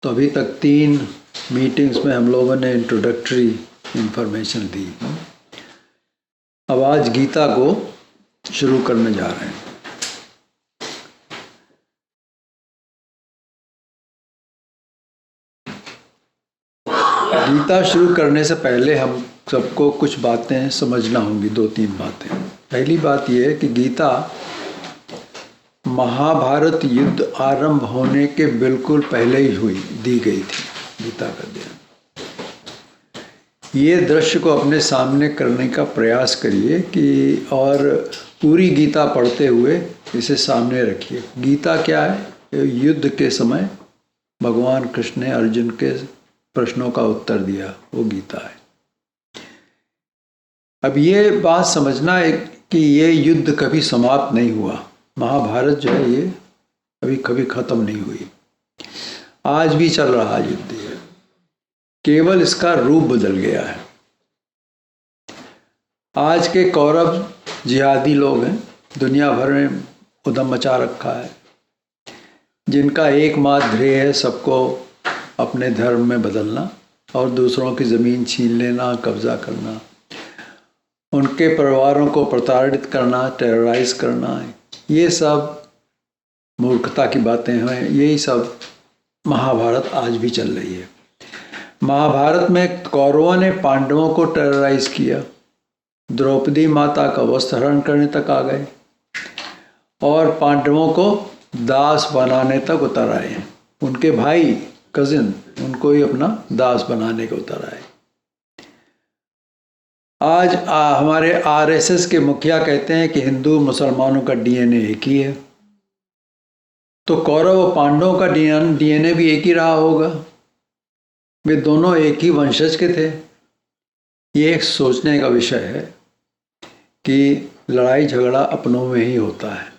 तो अभी तक 3 मीटिंग्स में हम लोगों ने इंट्रोडक्टरी इंफॉर्मेशन दी। अब आज गीता को शुरू करने जा रहे हैं। गीता शुरू करने से पहले हम सबको कुछ बातें समझना होंगी, 2-3 बातें। पहली बात यह है कि गीता महाभारत युद्ध आरंभ होने के बिल्कुल पहले ही दी गई थी। गीता का ज्ञान, ये दृश्य को अपने सामने करने का प्रयास करिए कि और पूरी गीता पढ़ते हुए इसे सामने रखिए। गीता क्या है? युद्ध के समय भगवान कृष्ण ने अर्जुन के प्रश्नों का उत्तर दिया, वो गीता है। अब ये बात समझना है कि ये युद्ध कभी समाप्त नहीं हुआ। महाभारत जो है ये कभी खत्म नहीं हुई, आज भी चल रहा युद्ध है, केवल इसका रूप बदल गया है। आज के कौरव जिहादी लोग हैं, दुनिया भर में उधम मचा रखा है, जिनका एकमात्र ध्येय है सबको अपने धर्म में बदलना और दूसरों की ज़मीन छीन लेना, कब्जा करना, उनके परिवारों को प्रताड़ित करना, टेरराइज करना। ये सब मूर्खता की बातें हैं। यही सब महाभारत आज भी चल रही है। महाभारत में कौरवों ने पांडवों को टेरराइज किया, द्रौपदी माता का वस्त्र हरण करने तक आ गए और पांडवों को दास बनाने तक उतर आए। उनके भाई कजिन उनको ही अपना दास बनाने को उतर आए। आज हमारे आरएसएस के मुखिया कहते हैं कि हिंदू मुसलमानों का डीएनए एक ही है, तो कौरव और पांडवों का डीएनए भी एक ही रहा होगा। वे दोनों एक ही वंशज के थे। ये एक सोचने का विषय है कि लड़ाई झगड़ा अपनों में ही होता है।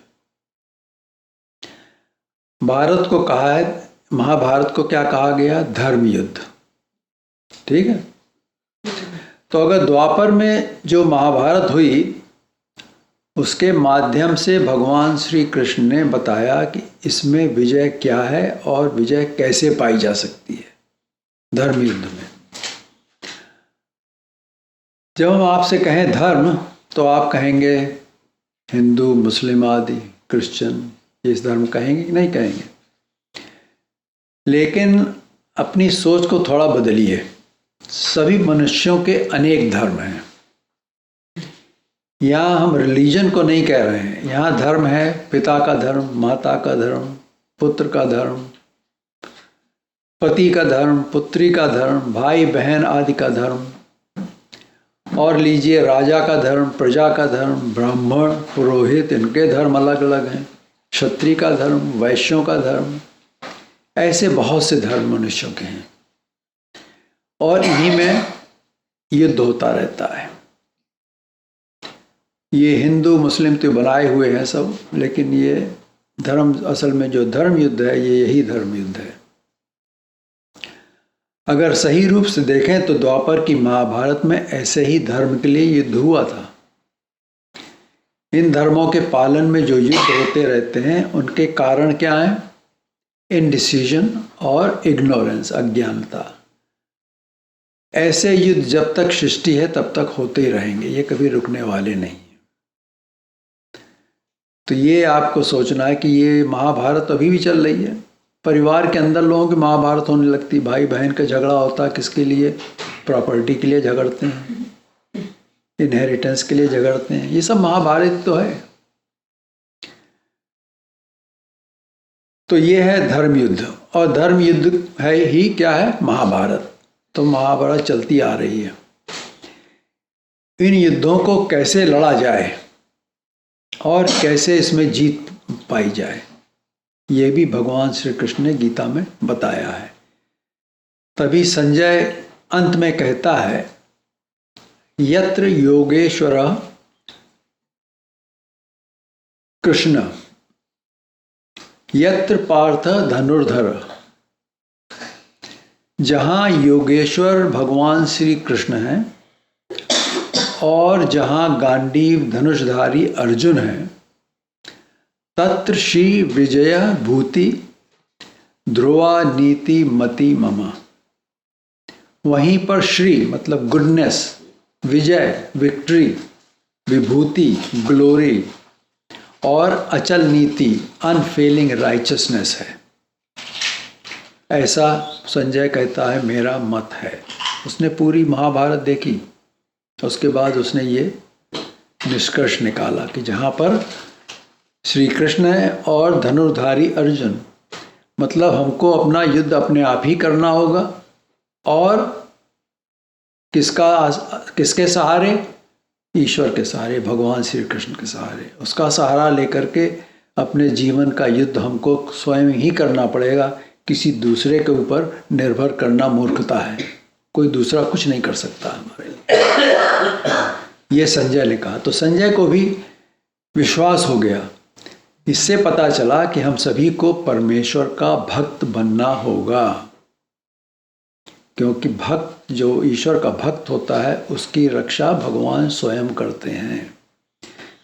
भारत को कहा है, महाभारत को क्या कहा गया? धर्म युद्ध। ठीक है। तो अगर द्वापर में जो महाभारत हुई उसके माध्यम से भगवान श्री कृष्ण ने बताया कि इसमें विजय क्या है और विजय कैसे पाई जा सकती है धर्म युद्ध में। जब हम आपसे कहें धर्म तो आप कहेंगे हिंदू, मुस्लिम आदि, क्रिश्चियन, इस धर्म कहेंगे कि नहीं कहेंगे? लेकिन अपनी सोच को थोड़ा बदलिए। सभी मनुष्यों के अनेक धर्म हैं। यहाँ हम रिलीजन को नहीं कह रहे हैं। यहाँ धर्म है पिता का धर्म, माता का धर्म, पुत्र का धर्म, पति का धर्म, पुत्री का धर्म, भाई बहन आदि का धर्म, और लीजिए राजा का धर्म, प्रजा का धर्म, ब्राह्मण, पुरोहित, इनके धर्म अलग अलग हैं, क्षत्रिय का धर्म, वैश्यों का धर्म, ऐसे बहुत से धर्म मनुष्यों के हैं और इन्हीं में युद्ध होता रहता है। ये हिंदू मुस्लिम तो बनाए हुए हैं सब, लेकिन ये धर्म, असल में जो धर्म युद्ध है ये यही धर्म युद्ध है। अगर सही रूप से देखें तो द्वापर की महाभारत में ऐसे ही धर्म के लिए युद्ध हुआ था। इन धर्मों के पालन में जो युद्ध होते रहते हैं उनके कारण क्या है? इनडिसीजन और इग्नोरेंस, अज्ञानता। ऐसे युद्ध जब तक सृष्टि है तब तक होते ही रहेंगे, ये कभी रुकने वाले नहीं। तो ये आपको सोचना है कि ये महाभारत अभी भी चल रही है। परिवार के अंदर लोगों की महाभारत होने लगती, भाई बहन का झगड़ा होता है, किसके लिए? प्रॉपर्टी के लिए झगड़ते हैं, इनहेरिटेंस के लिए झगड़ते हैं। ये सब महाभारत तो है। तो ये है धर्म युद्ध, और धर्म युद्ध है ही क्या है? महाभारत। तो महाभारत चलती आ रही है। इन युद्धों को कैसे लड़ा जाए और कैसे इसमें जीत पाई जाए, ये भी भगवान श्री कृष्ण ने गीता में बताया है। तभी संजय अंत में कहता है, यत्र योगेश्वरः कृष्ण यत्र पार्थ धनुर्धर। जहाँ योगेश्वर भगवान श्री कृष्ण हैं और जहाँ गांडीव धनुषधारी अर्जुन है, तत्र श्री विजय भूति ध्रुवा नीति मति मम। वहीं पर श्री मतलब गुडनेस, विजय, विक्ट्री, विभूति, ग्लोरी और अचल नीति, अनफेलिंग राइचसनेस है। ऐसा संजय कहता है मेरा मत है। उसने पूरी महाभारत देखी, उसके बाद उसने ये निष्कर्ष निकाला कि जहाँ पर श्री कृष्ण है और धनुर्धारी अर्जुन, मतलब हमको अपना युद्ध अपने आप ही करना होगा और किसके सहारे? ईश्वर के सहारे, भगवान श्री कृष्ण के सहारे। उसका सहारा लेकर के अपने जीवन का युद्ध हमको स्वयं ही करना पड़ेगा। किसी दूसरे के ऊपर निर्भर करना मूर्खता है। कोई दूसरा कुछ नहीं कर सकता हमारे लिए। ये संजय ने कहा। तो संजय को भी विश्वास हो गया। इससे पता चला कि हम सभी को परमेश्वर का भक्त बनना होगा, क्योंकि भक्त जो ईश्वर का भक्त होता है उसकी रक्षा भगवान स्वयं करते हैं।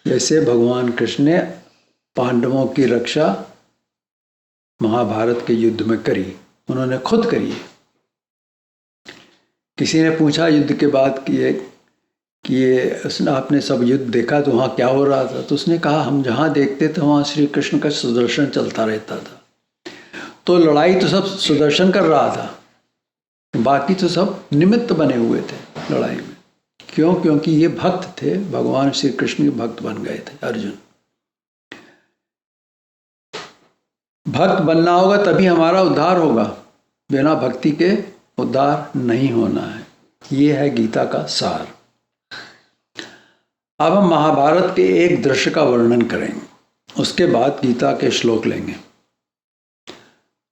जैसे भगवान कृष्ण ने पांडवों की रक्षा महाभारत के युद्ध में करी, उन्होंने खुद करी। किसी ने पूछा युद्ध के बाद कि उसने आपने सब युद्ध देखा तो वहाँ क्या हो रहा था? तो उसने कहा हम जहाँ देखते थे वहाँ श्री कृष्ण का सुदर्शन चलता रहता था। तो लड़ाई तो सब सुदर्शन कर रहा था, बाकी तो सब निमित्त बने हुए थे लड़ाई में। क्यों? क्योंकि ये भक्त थे, भगवान श्री कृष्ण के भक्त बन गए थे अर्जुन। भक्त बनना होगा तभी हमारा उद्धार होगा, बिना भक्ति के उद्धार नहीं होना है। ये है गीता का सार। अब हम महाभारत के एक दृश्य का वर्णन करेंगे, उसके बाद गीता के श्लोक लेंगे।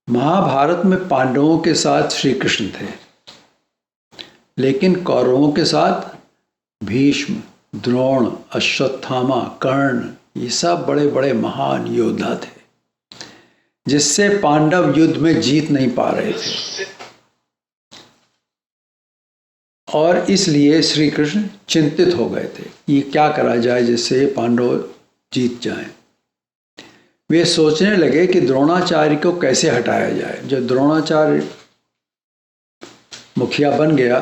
महाभारत में पांडवों के साथ श्री कृष्ण थे, लेकिन कौरवों के साथ भीष्म, द्रोण, अश्वत्थामा, कर्ण, ये सब बड़े बड़े महान योद्धा थे, जिससे पांडव युद्ध में जीत नहीं पा रहे थे। और इसलिए श्री कृष्ण चिंतित हो गए थे, ये क्या करा जाए जिससे पांडव जीत जाएं। वे सोचने लगे कि द्रोणाचार्य को कैसे हटाया जाए। जब द्रोणाचार्य मुखिया बन गया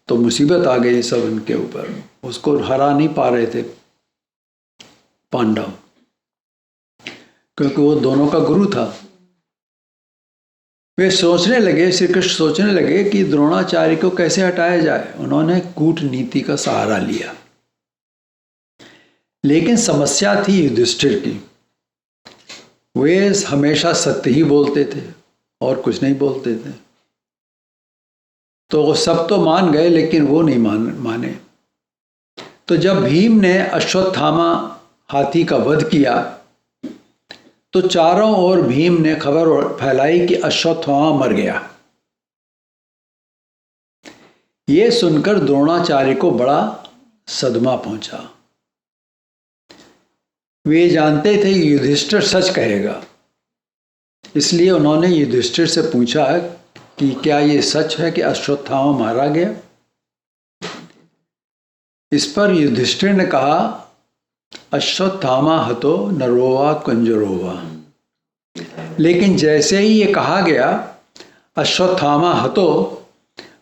तो मुसीबत आ गई सब इनके ऊपर। उसको हरा नहीं पा रहे थे पांडव, क्योंकि वो दोनों का गुरु था। वे सोचने लगे, श्री कृष्ण सोचने लगे कि द्रोणाचार्य को कैसे हटाया जाए। उन्होंने कूटनीति का सहारा लिया, लेकिन समस्या थी युधिष्ठिर की। वे हमेशा सत्य ही बोलते थे और कुछ नहीं बोलते थे। तो सब तो मान गए, लेकिन वो नहीं माने। तो जब भीम ने अश्वत्थामा हाथी का वध किया तो चारों ओर भीम ने खबर फैलाई कि अश्वत्थामा मर गया। ये सुनकर द्रोणाचार्य को बड़ा सदमा पहुंचा। वे जानते थे कि युधिष्ठिर सच कहेगा, इसलिए उन्होंने युधिष्ठिर से पूछा कि क्या ये सच है कि अश्वत्थामा मारा गया। इस पर युधिष्ठिर ने कहा, अश्वत्थामा हतो नरोवा कुंजरोवा। लेकिन जैसे ही ये कहा गया अश्वत्थामा हतो,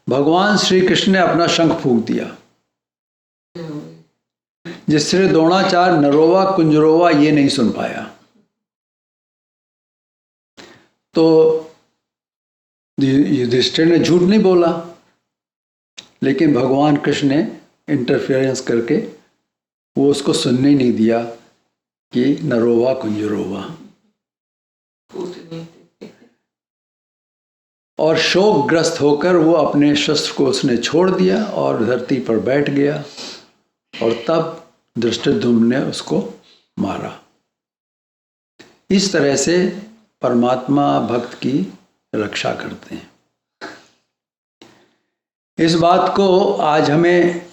भगवान श्री कृष्ण ने अपना शंख फूंक दिया, जिससे द्रोणाचार्य नरोवा कुंजरोवा ये नहीं सुन पाया। तो युधिष्ठिर ने झूठ नहीं बोला, लेकिन भगवान कृष्ण ने इंटरफेरेंस करके वो उसको सुनने नहीं दिया कि नरोवा कुंजरोवा। और शोकग्रस्त होकर वो अपने शस्त्र को उसने छोड़ दिया और धरती पर बैठ गया, और तब धृष्टद्युम्न ने उसको मारा। इस तरह से परमात्मा भक्त की रक्षा करते हैं। इस बात को आज हमें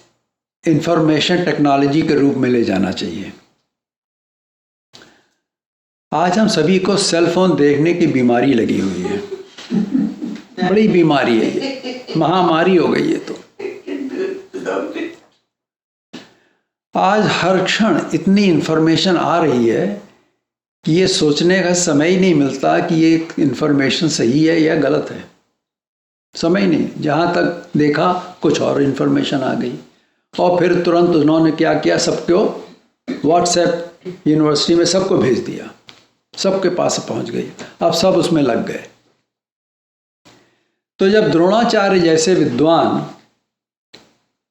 इंफॉर्मेशन टेक्नोलॉजी के रूप में ले जाना चाहिए। आज हम सभी को सेल फोन देखने की बीमारी लगी हुई है। बड़ी बीमारी है ये, महामारी हो गई है। तो आज हर क्षण इतनी इंफॉर्मेशन आ रही है कि ये सोचने का समय ही नहीं मिलता कि ये इन्फॉर्मेशन सही है या गलत है। समय ही नहीं, जहाँ तक देखा कुछ और इन्फॉर्मेशन आ गई और फिर तुरंत उन्होंने क्या किया, सबको व्हाट्सएप यूनिवर्सिटी में सबको भेज दिया, सबके पास पहुंच गई, अब सब उसमें लग गए। तो जब द्रोणाचार्य जैसे विद्वान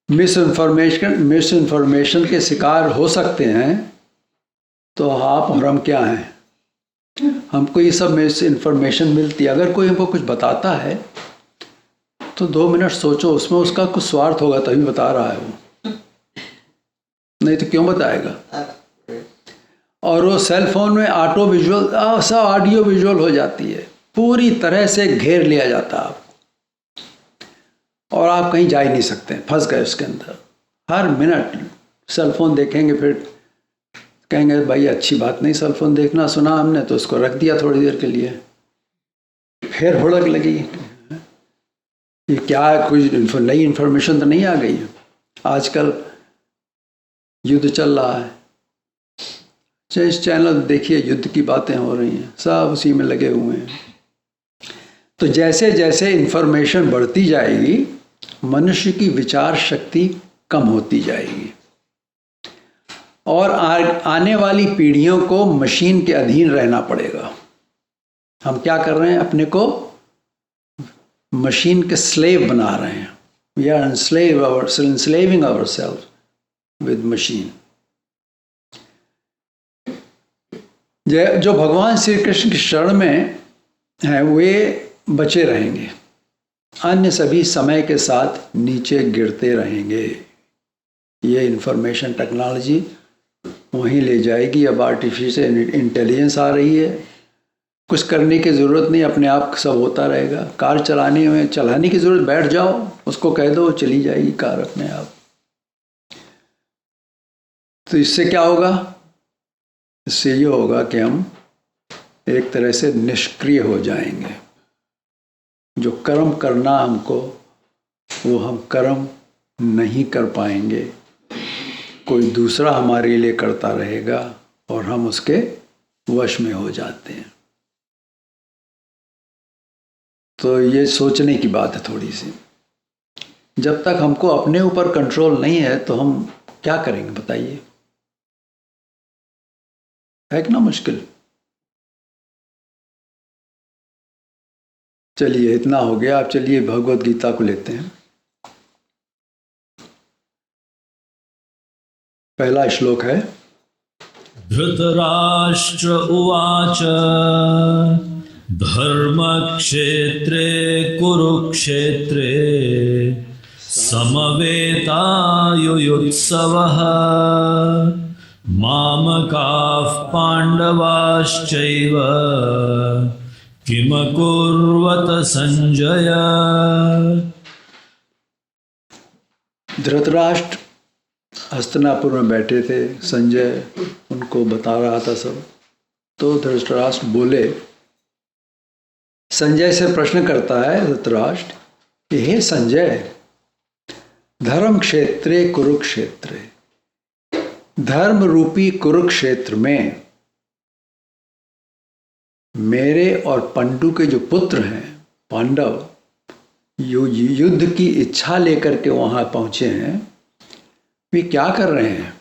मिस इन्फॉर्मेशन के शिकार हो सकते हैं, तो आप और हम क्या हैं? हमको ये सब मिस इन्फॉर्मेशन मिलती है। अगर कोई हमको कुछ बताता है तो 2 मिनट सोचो, उसमें उसका कुछ स्वार्थ होगा तभी बता रहा है वो, नहीं तो क्यों बताएगा। और वो सेल फोन में ऑटो विजुअल सब ऑडियो विजुअल हो जाती है, पूरी तरह से घेर लिया जाता है आपको और आप कहीं जा ही नहीं सकते, फंस गए उसके अंदर। हर मिनट सेल फोन देखेंगे, फिर कहेंगे भाई अच्छी बात नहीं सेल फोन देखना, सुना हमने तो उसको रख दिया थोड़ी देर के लिए, फिर हुड़क लगी ये क्या है, कुछ नई इन्फॉर्मेशन तो नहीं आ गई है। आजकल युद्ध चल रहा है, इस चैनल देखिए युद्ध की बातें हो रही हैं, सब उसी में लगे हुए हैं। तो जैसे जैसे इन्फॉर्मेशन बढ़ती जाएगी, मनुष्य की विचार शक्ति कम होती जाएगी और आने वाली पीढ़ियों को मशीन के अधीन रहना पड़ेगा। हम क्या कर रहे हैं, अपने को मशीन के स्लेव बना रहे हैं। We are enslaving ourselves with machine। जो भगवान श्री कृष्ण की शरण में हैं वे बचे रहेंगे, अन्य सभी समय के साथ नीचे गिरते रहेंगे। ये इंफॉर्मेशन टेक्नोलॉजी वहीं ले जाएगी। अब आर्टिफिशियल इंटेलिजेंस आ रही है, कुछ करने की ज़रूरत नहीं, अपने आप सब होता रहेगा। कार चलाने की ज़रूरत, बैठ जाओ उसको कह दो चली जाएगी कार अपने आप। तो इससे क्या होगा, इससे ये होगा कि हम एक तरह से निष्क्रिय हो जाएंगे। जो कर्म करना हमको, वो हम कर्म नहीं कर पाएंगे, कोई दूसरा हमारे लिए करता रहेगा और हम उसके वश में हो जाते हैं। तो ये सोचने की बात है थोड़ी सी। जब तक हमको अपने ऊपर कंट्रोल नहीं है तो हम क्या करेंगे बताइए, है कि ना मुश्किल। चलिए इतना हो गया, अब चलिए भगवत गीता को लेते हैं। पहला श्लोक है, धृतराष्ट्र उवाच धर्मक्षेत्रे कुरुक्षेत्रे समवेतायुयुत्सवः मामकाः पाण्डवाश्चैव किमकुर्वत संजय। धृतराष्ट्र हस्तिनापुर में बैठे थे, संजय उनको बता रहा था सब। तो धृतराष्ट्र बोले, संजय से प्रश्न करता है धृतराष्ट्र कि हे संजय, धर्म क्षेत्रे कुरुक्षेत्रे, धर्म रूपी कुरुक्षेत्र में मेरे और पंडु के जो पुत्र हैं पांडव, युद्ध की इच्छा लेकर के वहां पहुंचे हैं, वे क्या कर रहे हैं?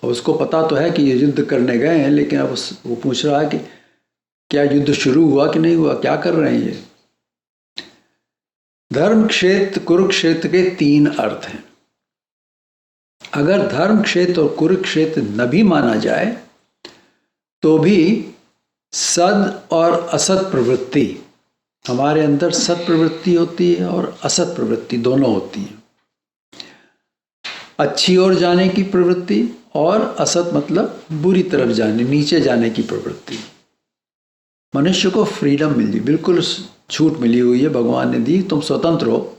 और उसको पता तो है कि ये युद्ध करने गए हैं, लेकिन अब वो पूछ रहा है कि क्या युद्ध शुरू हुआ कि नहीं हुआ, क्या कर रहे हैं ये? धर्म क्षेत्र कुरुक्षेत्र के 3 अर्थ हैं। अगर धर्म क्षेत्र और कुरुक्षेत्र न भी माना जाए तो भी सद और असत प्रवृत्ति, हमारे अंदर सत प्रवृत्ति होती है और असत प्रवृत्ति दोनों होती है। अच्छी ओर जाने की प्रवृत्ति और असत मतलब बुरी तरफ जाने, नीचे जाने की प्रवृत्ति। मनुष्य को फ्रीडम मिली, बिल्कुल छूट मिली हुई है, भगवान ने दी। तुम स्वतंत्र हो,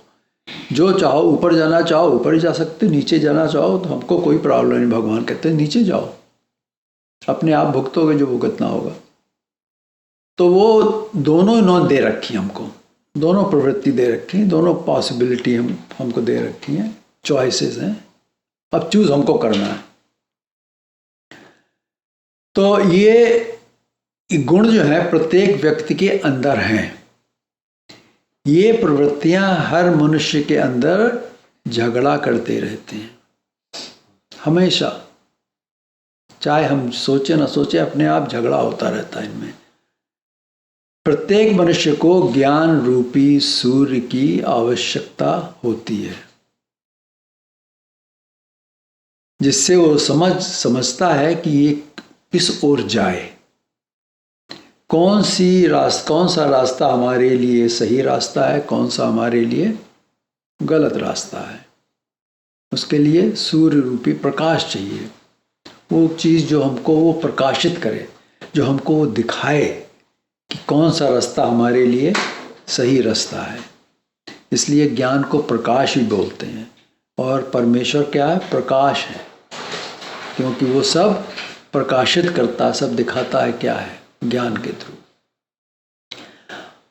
जो चाहो, ऊपर जाना चाहो ऊपर ही जा सकते, नीचे जाना चाहो तो हमको कोई प्रॉब्लम नहीं। भगवान कहते हैं नीचे जाओ, अपने आप भुगतोगे जो भुगतना होगा। तो वो दोनों इन्होंने दे रखी हमको, दोनों प्रवृत्ति दे रखी, दोनों पॉसिबिलिटी हमको दे रखी हैं, चॉइसेस हैं। अब चूज हमको करना है। तो ये गुण जो है प्रत्येक व्यक्ति के अंदर हैं। ये प्रवृत्तियां हर मनुष्य के अंदर झगड़ा करते रहते हैं हमेशा, चाहे हम सोचे ना सोचे, अपने आप झगड़ा होता रहता है इनमें। प्रत्येक मनुष्य को ज्ञान रूपी सूर्य की आवश्यकता होती है, जिससे वो समझता है कि ये किस ओर जाए, कौन सा रास्ता हमारे लिए सही रास्ता है, कौन सा हमारे लिए गलत रास्ता है। उसके लिए सूर्य रूपी प्रकाश चाहिए, वो चीज़ जो हमको वो प्रकाशित करे, जो हमको वो दिखाए कि कौन सा रास्ता हमारे लिए सही रास्ता है। इसलिए ज्ञान को प्रकाश ही बोलते हैं। और परमेश्वर क्या है? प्रकाश है, क्योंकि वो सब प्रकाशित करता, सब दिखाता है क्या है, ज्ञान के थ्रू।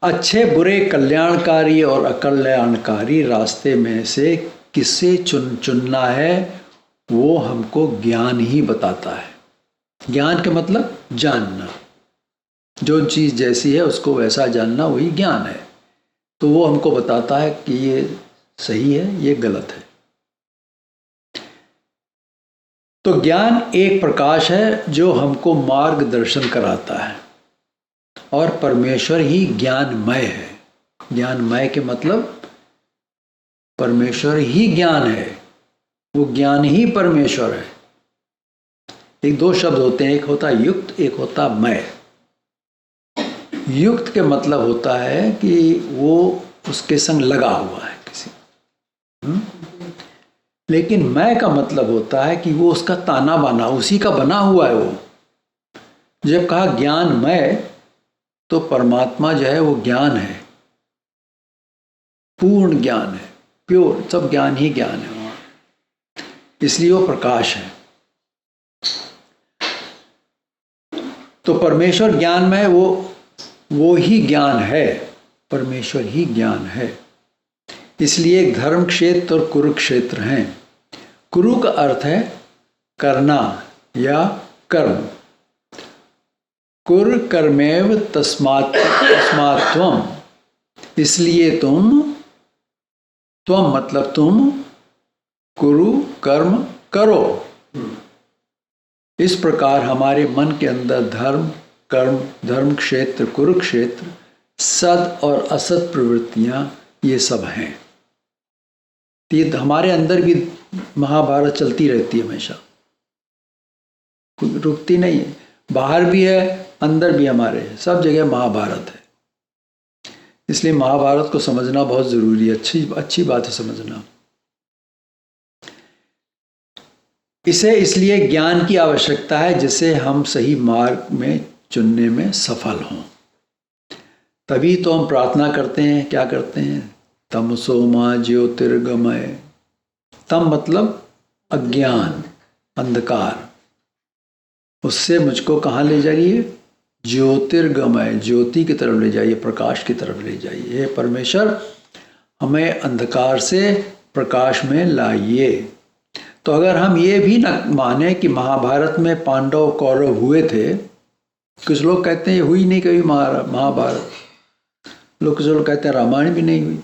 अच्छे बुरे, कल्याणकारी और अकल्याणकारी रास्ते में से किसे चुनना है, वो हमको ज्ञान ही बताता है। ज्ञान के मतलब जानना, जो चीज़ जैसी है उसको वैसा जानना, वही ज्ञान है। तो वो हमको बताता है कि ये सही है, ये गलत है। तो ज्ञान एक प्रकाश है जो हमको मार्गदर्शन कराता है, और परमेश्वर ही ज्ञानमय है। ज्ञानमय के मतलब परमेश्वर ही ज्ञान है, वो ज्ञान ही परमेश्वर है। एक दो शब्द होते हैं, एक होता युक्त, एक होता मय। युक्त के मतलब होता है कि वो उसके संग लगा हुआ है किसी, लेकिन मय का मतलब होता है कि वो उसका ताना बाना, उसी का बना हुआ है वो। जब कहा ज्ञानमय, तो परमात्मा जो है वो ज्ञान है, पूर्ण ज्ञान है, प्योर, सब ज्ञान ही ज्ञान है वहाँ, इसलिए वो प्रकाश है। तो परमेश्वर ज्ञान में वो ही ज्ञान है, परमेश्वर ही ज्ञान है। इसलिए धर्म क्षेत्र और कुरुक्षेत्र हैं। कुरु का अर्थ है करना या कर्म। कुर कर्मेव तस्मात् त्वम, इसलिए तुम मतलब तुम कुरु कर्म करो। इस प्रकार हमारे मन के अंदर धर्म, कर्म, धर्म क्षेत्र, कुरुक्षेत्र, सद और असत प्रवृत्तियां, ये सब हैं। ये हमारे अंदर भी महाभारत चलती रहती है हमेशा, रुकती नहीं है। बाहर भी है, अंदर भी हमारे है, सब जगह महाभारत है। इसलिए महाभारत को समझना बहुत जरूरी है, अच्छी बात है समझना इसे। इसलिए ज्ञान की आवश्यकता है, जिससे हम सही मार्ग में चुनने में सफल हों। तभी तो हम प्रार्थना करते हैं, क्या करते हैं? तमसो मा ज्योतिर्गमय। तम मतलब अज्ञान, अंधकार, उससे मुझको कहाँ ले जाइए? ज्योतिर्गमय, ज्योति की तरफ ले जाइए, प्रकाश की तरफ ले जाइए। हे परमेश्वर, हमें अंधकार से प्रकाश में लाइए। तो अगर हम ये भी न माने कि महाभारत में पांडव कौरव हुए थे, कुछ लोग कहते हैं ये हुई नहीं कभी महाभारत, कुछ लोग कहते हैं रामायण भी नहीं हुई,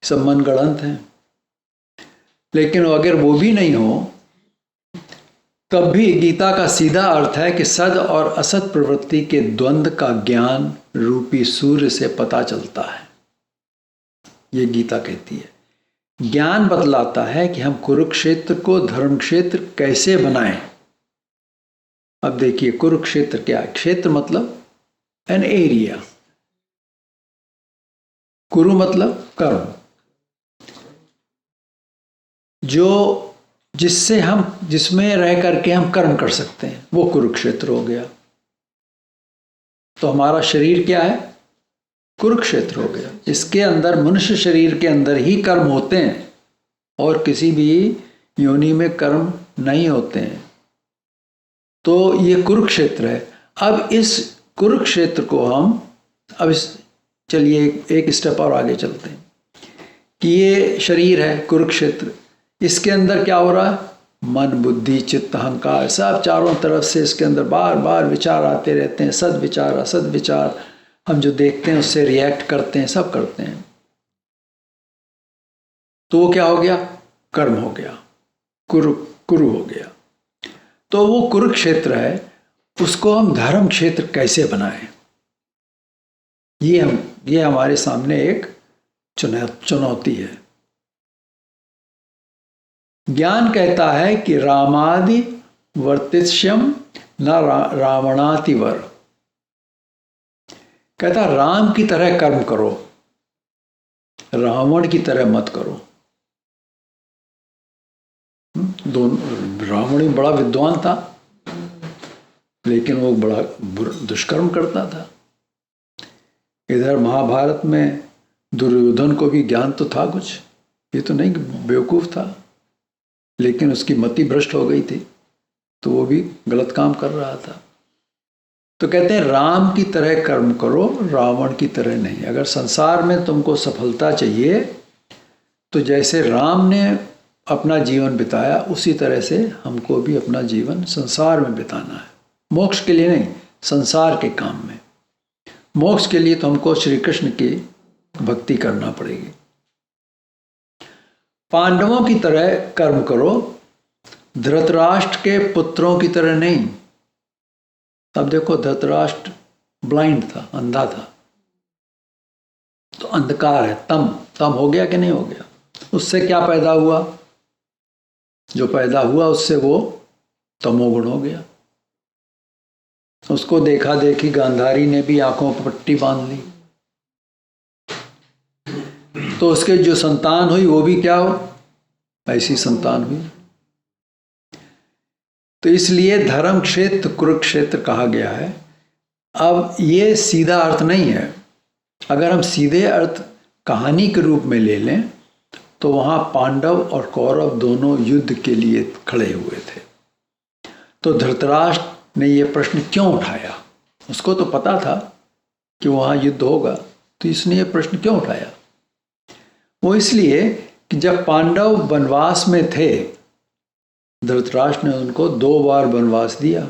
सब मनगढ़ंत हैं। लेकिन अगर वो भी नहीं हो, तब भी गीता का सीधा अर्थ है कि सद और असत प्रवृत्ति के द्वंद्व का ज्ञान रूपी सूर्य से पता चलता है। ये गीता कहती है। ज्ञान बतलाता है कि हम कुरुक्षेत्र को धर्म क्षेत्र कैसे बनाएं। अब देखिए कुरुक्षेत्र क्या है? क्षेत्र मतलब एन एरिया, कुरु मतलब कर्म, जिसमें रह करके हम कर्म कर सकते हैं, वो कुरुक्षेत्र हो गया। तो हमारा शरीर क्या है? कुरुक्षेत्र हो गया। इसके अंदर, मनुष्य शरीर के अंदर ही कर्म होते हैं, और किसी भी योनि में कर्म नहीं होते हैं। तो ये कुरुक्षेत्र है। अब इस कुरुक्षेत्र को हम, चलिए एक स्टेप और आगे चलते हैं कि ये शरीर है कुरुक्षेत्र, इसके अंदर क्या हो रहा है? मन, बुद्धि, चित्त, अहंकार, सब चारों तरफ से इसके अंदर बार बार विचार आते रहते हैं। सद विचार, असद विचार, हम जो देखते हैं उससे रिएक्ट करते हैं, सब करते हैं। तो वो क्या हो गया? कर्म हो गया, कुरु हो गया। तो वो कुरुक्षेत्र है, उसको हम धर्म क्षेत्र कैसे बनाएं? ये हमारे सामने एक चुनौती है। ज्ञान कहता है कि रामादि वर्तिष्यम न रावणातिवर। कहता राम की तरह कर्म करो, रावण की तरह मत करो। रावण ही बड़ा विद्वान था, लेकिन वो बड़ा दुष्कर्म करता था। इधर महाभारत में दुर्योधन को भी ज्ञान तो था कुछ, ये तो नहीं बेवकूफ था, लेकिन उसकी मति भ्रष्ट हो गई थी, तो वो भी गलत काम कर रहा था। तो कहते हैं राम की तरह कर्म करो, रावण की तरह नहीं। अगर संसार में तुमको सफलता चाहिए तो जैसे राम ने अपना जीवन बिताया, उसी तरह से हमको भी अपना जीवन संसार में बिताना है। मोक्ष के लिए नहीं, संसार के काम में। मोक्ष के लिए तो हमको श्री कृष्ण की भक्ति करना पड़ेगी। पांडवों की तरह कर्म करो, धृतराष्ट्र के पुत्रों की तरह नहीं। तब देखो धृतराष्ट्र ब्लाइंड था, अंधा था, तो अंधकार है, तम हो गया कि नहीं हो गया? उससे क्या पैदा हुआ? जो पैदा हुआ उससे वो तमोगुण हो गया। उसको देखा देखी गांधारी ने भी आंखों पर पट्टी बांध ली, तो उसके जो संतान हुई वो भी क्या हो? ऐसी संतान हुई। तो इसलिए धर्म क्षेत्र कुरुक्षेत्र कहा गया है। अब ये सीधा अर्थ नहीं है। अगर हम सीधे अर्थ कहानी के रूप में ले लें तो वहाँ पांडव और कौरव दोनों युद्ध के लिए खड़े हुए थे। तो धृतराष्ट्र ने ये प्रश्न क्यों उठाया? उसको तो पता था कि वहाँ युद्ध होगा, तो इसने ये प्रश्न क्यों उठाया? वो इसलिए कि जब पांडव वनवास में थे, धृतराष्ट्र ने उनको 2 बार वनवास दिया।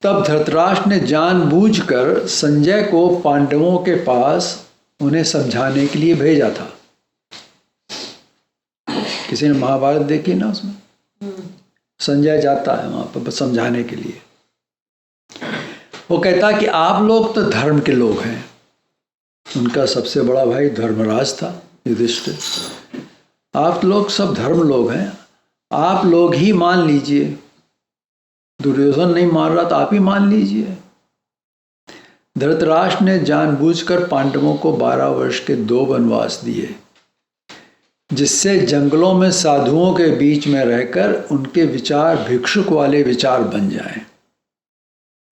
तब धृतराष्ट्र ने जानबूझकर संजय को पांडवों के पास उन्हें समझाने के लिए भेजा था। किसी ने महाभारत देखी ना, उसमें संजय जाता है वहां पर समझाने के लिए। वो कहता कि आप लोग तो धर्म के लोग हैं। उनका सबसे बड़ा भाई धर्मराज था, युधिष्ठिर। आप लोग सब धर्म लोग हैं, आप लोग ही मान लीजिए। दुर्योधन नहीं मान रहा तो आप ही मान लीजिए। धृतराष्ट्र ने जानबूझकर पांडवों को 12 वर्ष के 2 वनवास दिए, जिससे जंगलों में साधुओं के बीच में रहकर उनके विचार भिक्षुक वाले विचार बन जाएं।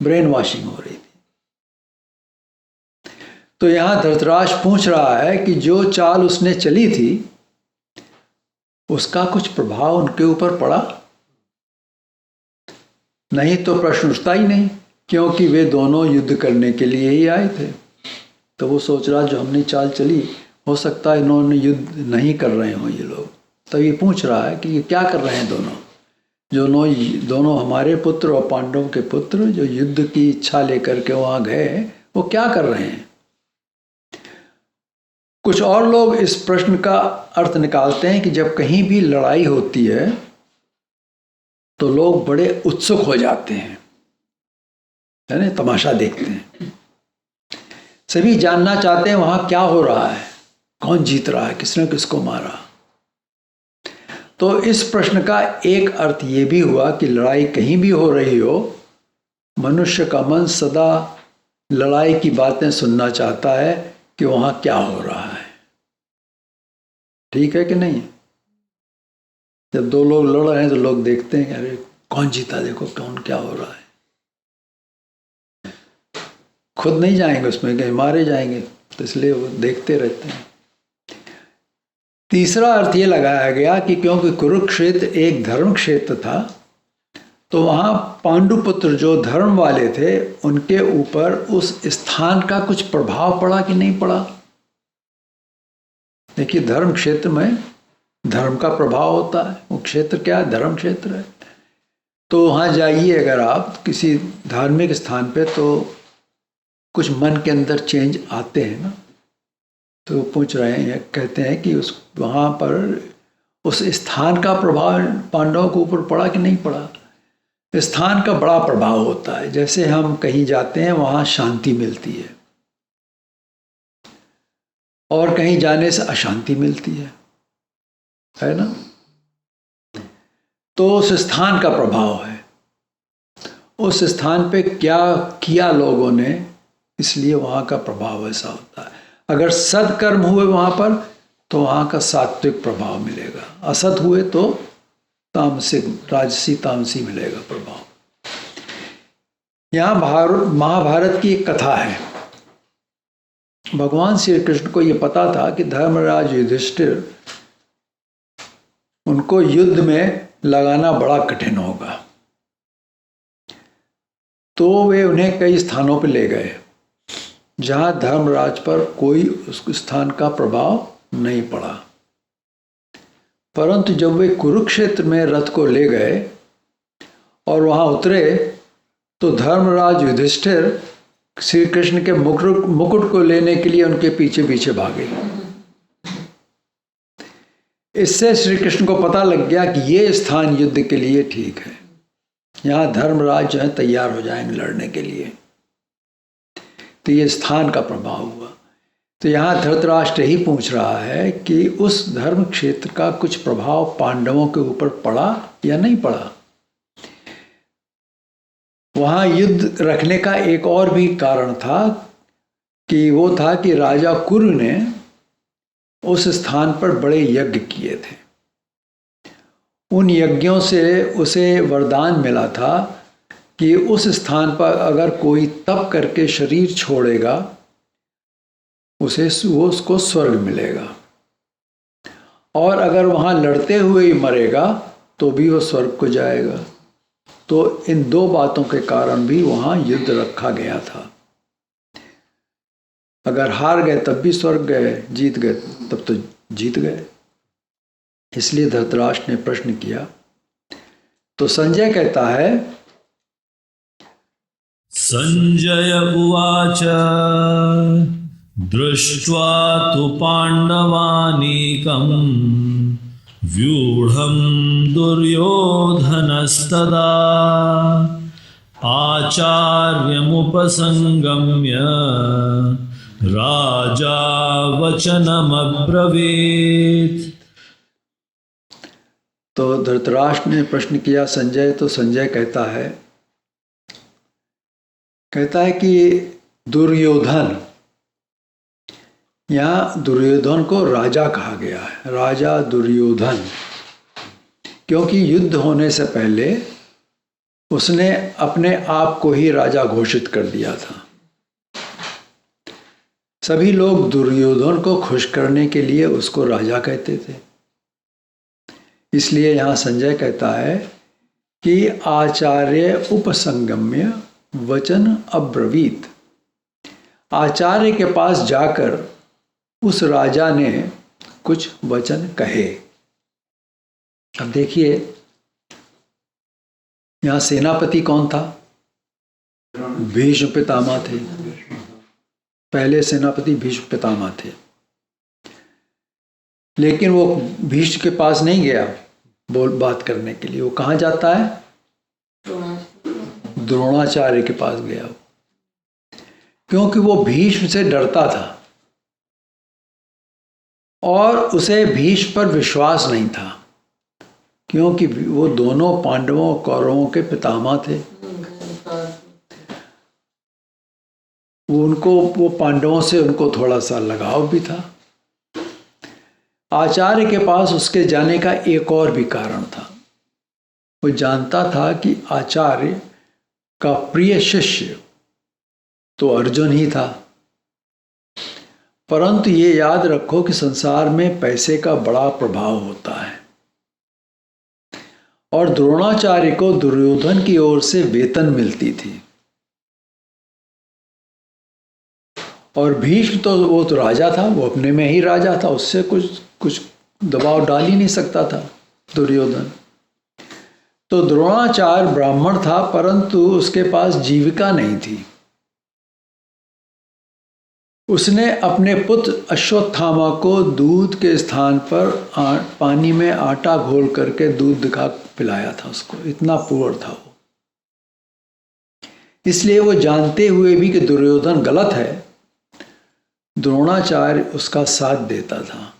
ब्रेन वॉशिंग हो रही थी। तो यहां धृतराष्ट्र पूछ रहा है कि जो चाल उसने चली थी उसका कुछ प्रभाव उनके ऊपर पड़ा? नहीं तो प्रश्न उठता ही नहीं, क्योंकि वे दोनों युद्ध करने के लिए ही आए थे। तो वो सोच रहा जो हमने चाल चली, हो सकता है इन्होंने युद्ध नहीं कर रहे हों ये लोग। तो ये पूछ रहा है कि ये क्या कर रहे हैं दोनों हमारे पुत्र और पांडवों के पुत्र जो युद्ध की इच्छा लेकर के वहां गए, वो क्या कर रहे हैं? कुछ और लोग इस प्रश्न का अर्थ निकालते हैं कि जब कहीं भी लड़ाई होती है तो लोग बड़े उत्सुक हो जाते हैं, यानी तमाशा देखते हैं। सभी जानना चाहते हैं वहां क्या हो रहा है, कौन जीत रहा है, किसने किसको मारा। तो इस प्रश्न का एक अर्थ ये भी हुआ कि लड़ाई कहीं भी हो रही हो, मनुष्य का मन सदा लड़ाई की बातें सुनना चाहता है कि वहां क्या हो रहा है। ठीक है कि नहीं? जब 2 लोग लड़ रहे हैं तो लोग देखते हैं कि अरे कौन जीता, देखो कौन क्या हो रहा है। खुद नहीं जाएंगे उसमें, कहीं मारे जाएंगे, तो इसलिए वो देखते रहते हैं। तीसरा अर्थ ये लगाया गया कि क्योंकि कुरुक्षेत्र एक धर्म क्षेत्र था, तो वहाँ पांडुपुत्र जो धर्म वाले थे उनके ऊपर उस स्थान का कुछ प्रभाव पड़ा कि नहीं पड़ा। देखिए धर्म क्षेत्र में धर्म का प्रभाव होता है। वो क्षेत्र क्या है? धर्म क्षेत्र है। तो वहाँ जाइए अगर आप किसी धार्मिक स्थान पे, तो कुछ मन के अंदर चेंज आते हैं ना। तो पूछ रहे हैं, कहते हैं कि उस वहाँ पर उस स्थान का प्रभाव पांडवों के ऊपर पड़ा कि नहीं पड़ा? स्थान का बड़ा प्रभाव होता है। जैसे हम कहीं जाते हैं, वहाँ शांति मिलती है, और कहीं जाने से अशांति मिलती है ना। तो उस स्थान का प्रभाव है, उस स्थान पे क्या किया लोगों ने, इसलिए वहाँ का प्रभाव ऐसा होता है। अगर सत्कर्म हुए वहाँ पर, तो वहाँ का सात्विक प्रभाव मिलेगा। असत हुए तो तामसिक, राजसी तामसी मिलेगा प्रभाव। यहाँ महाभारत की एक कथा है। भगवान श्री कृष्ण को ये पता था कि धर्मराज युधिष्ठिर, उनको युद्ध में लगाना बड़ा कठिन होगा, तो वे उन्हें कई स्थानों पर ले गए जहां धर्मराज पर कोई उस स्थान का प्रभाव नहीं पड़ा। परंतु जब वे कुरुक्षेत्र में रथ को ले गए और वहां उतरे, तो धर्मराज युधिष्ठिर श्री कृष्ण के मुकुट को लेने के लिए उनके पीछे पीछे भागे। इससे श्री कृष्ण को पता लग गया कि ये स्थान युद्ध के लिए ठीक है, यहाँ धर्मराज जो है तैयार हो जाएंगे लड़ने के लिए। तो ये स्थान का प्रभाव हुआ। तो यहाँ धृतराष्ट्र ही पूछ रहा है कि उस धर्म क्षेत्र का कुछ प्रभाव पांडवों के ऊपर पड़ा या नहीं पड़ा। वहाँ युद्ध रखने का एक और भी कारण था, कि वो था कि राजा कुरु ने उस स्थान पर बड़े यज्ञ किए थे। उन यज्ञों से उसे वरदान मिला था कि उस स्थान पर अगर कोई तप करके शरीर छोड़ेगा, उसको स्वर्ग मिलेगा, और अगर वहाँ लड़ते हुए ही मरेगा तो भी वो स्वर्ग को जाएगा। तो इन दो बातों के कारण भी वहाँ युद्ध रखा गया था। अगर हार गए तब भी स्वर्ग गए, जीत गए तब तो जीत गए। इसलिए धृतराष्ट्र ने प्रश्न किया। तो संजय कहता है, संजय उवाच दृष्ट्वा तु पाण्डवानीकं व्यूढं दुर्योधनस्तदा आचार्यमुपसंगम्य राजा वचनमब्रवीत्। तो धृतराष्ट्र ने प्रश्न किया संजय, तो संजय कहता है कि दुर्योधन, यहाँ दुर्योधन को राजा कहा गया है, राजा दुर्योधन, क्योंकि युद्ध होने से पहले उसने अपने आप को ही राजा घोषित कर दिया था। सभी लोग दुर्योधन को खुश करने के लिए उसको राजा कहते थे। इसलिए यहाँ संजय कहता है कि आचार्य उपसंगम्य वचन अब्रवीत। आचार्य के पास जाकर उस राजा ने कुछ वचन कहे। अब देखिए, यहाँ सेनापति कौन था? भीष्म पितामह थे। पहले सेनापति भीष्म पितामह थे। लेकिन वो भीष्म के पास नहीं गया बात करने के लिए। वो कहाँ जाता है? द्रोणाचार्य के पास गया, क्योंकि वो भीष्म से डरता था और उसे भीष्म पर विश्वास नहीं था, क्योंकि वो दोनों पांडवों और कौरवों के पितामह थे। वो पांडवों से उनको थोड़ा सा लगाव भी था। आचार्य के पास उसके जाने का एक और भी कारण था। वो जानता था कि आचार्य का प्रिय शिष्य तो अर्जुन ही था। परंतु ये याद रखो कि संसार में पैसे का बड़ा प्रभाव होता है, और द्रोणाचार्य को दुर्योधन की ओर से वेतन मिलती थी, और भीष्म तो वो तो राजा था, वो अपने में ही राजा था, उससे कुछ दबाव डाल ही नहीं सकता था दुर्योधन। तो द्रोणाचार्य ब्राह्मण था, परंतु उसके पास जीविका नहीं थी। उसने अपने पुत्र अश्वत्थामा को दूध के स्थान पर पानी में आटा घोल करके दूध दिखा पिलाया था उसको, इतना पुअर था वो। इसलिए वो जानते हुए भी कि दुर्योधन गलत है, द्रोणाचार्य उसका साथ देता था।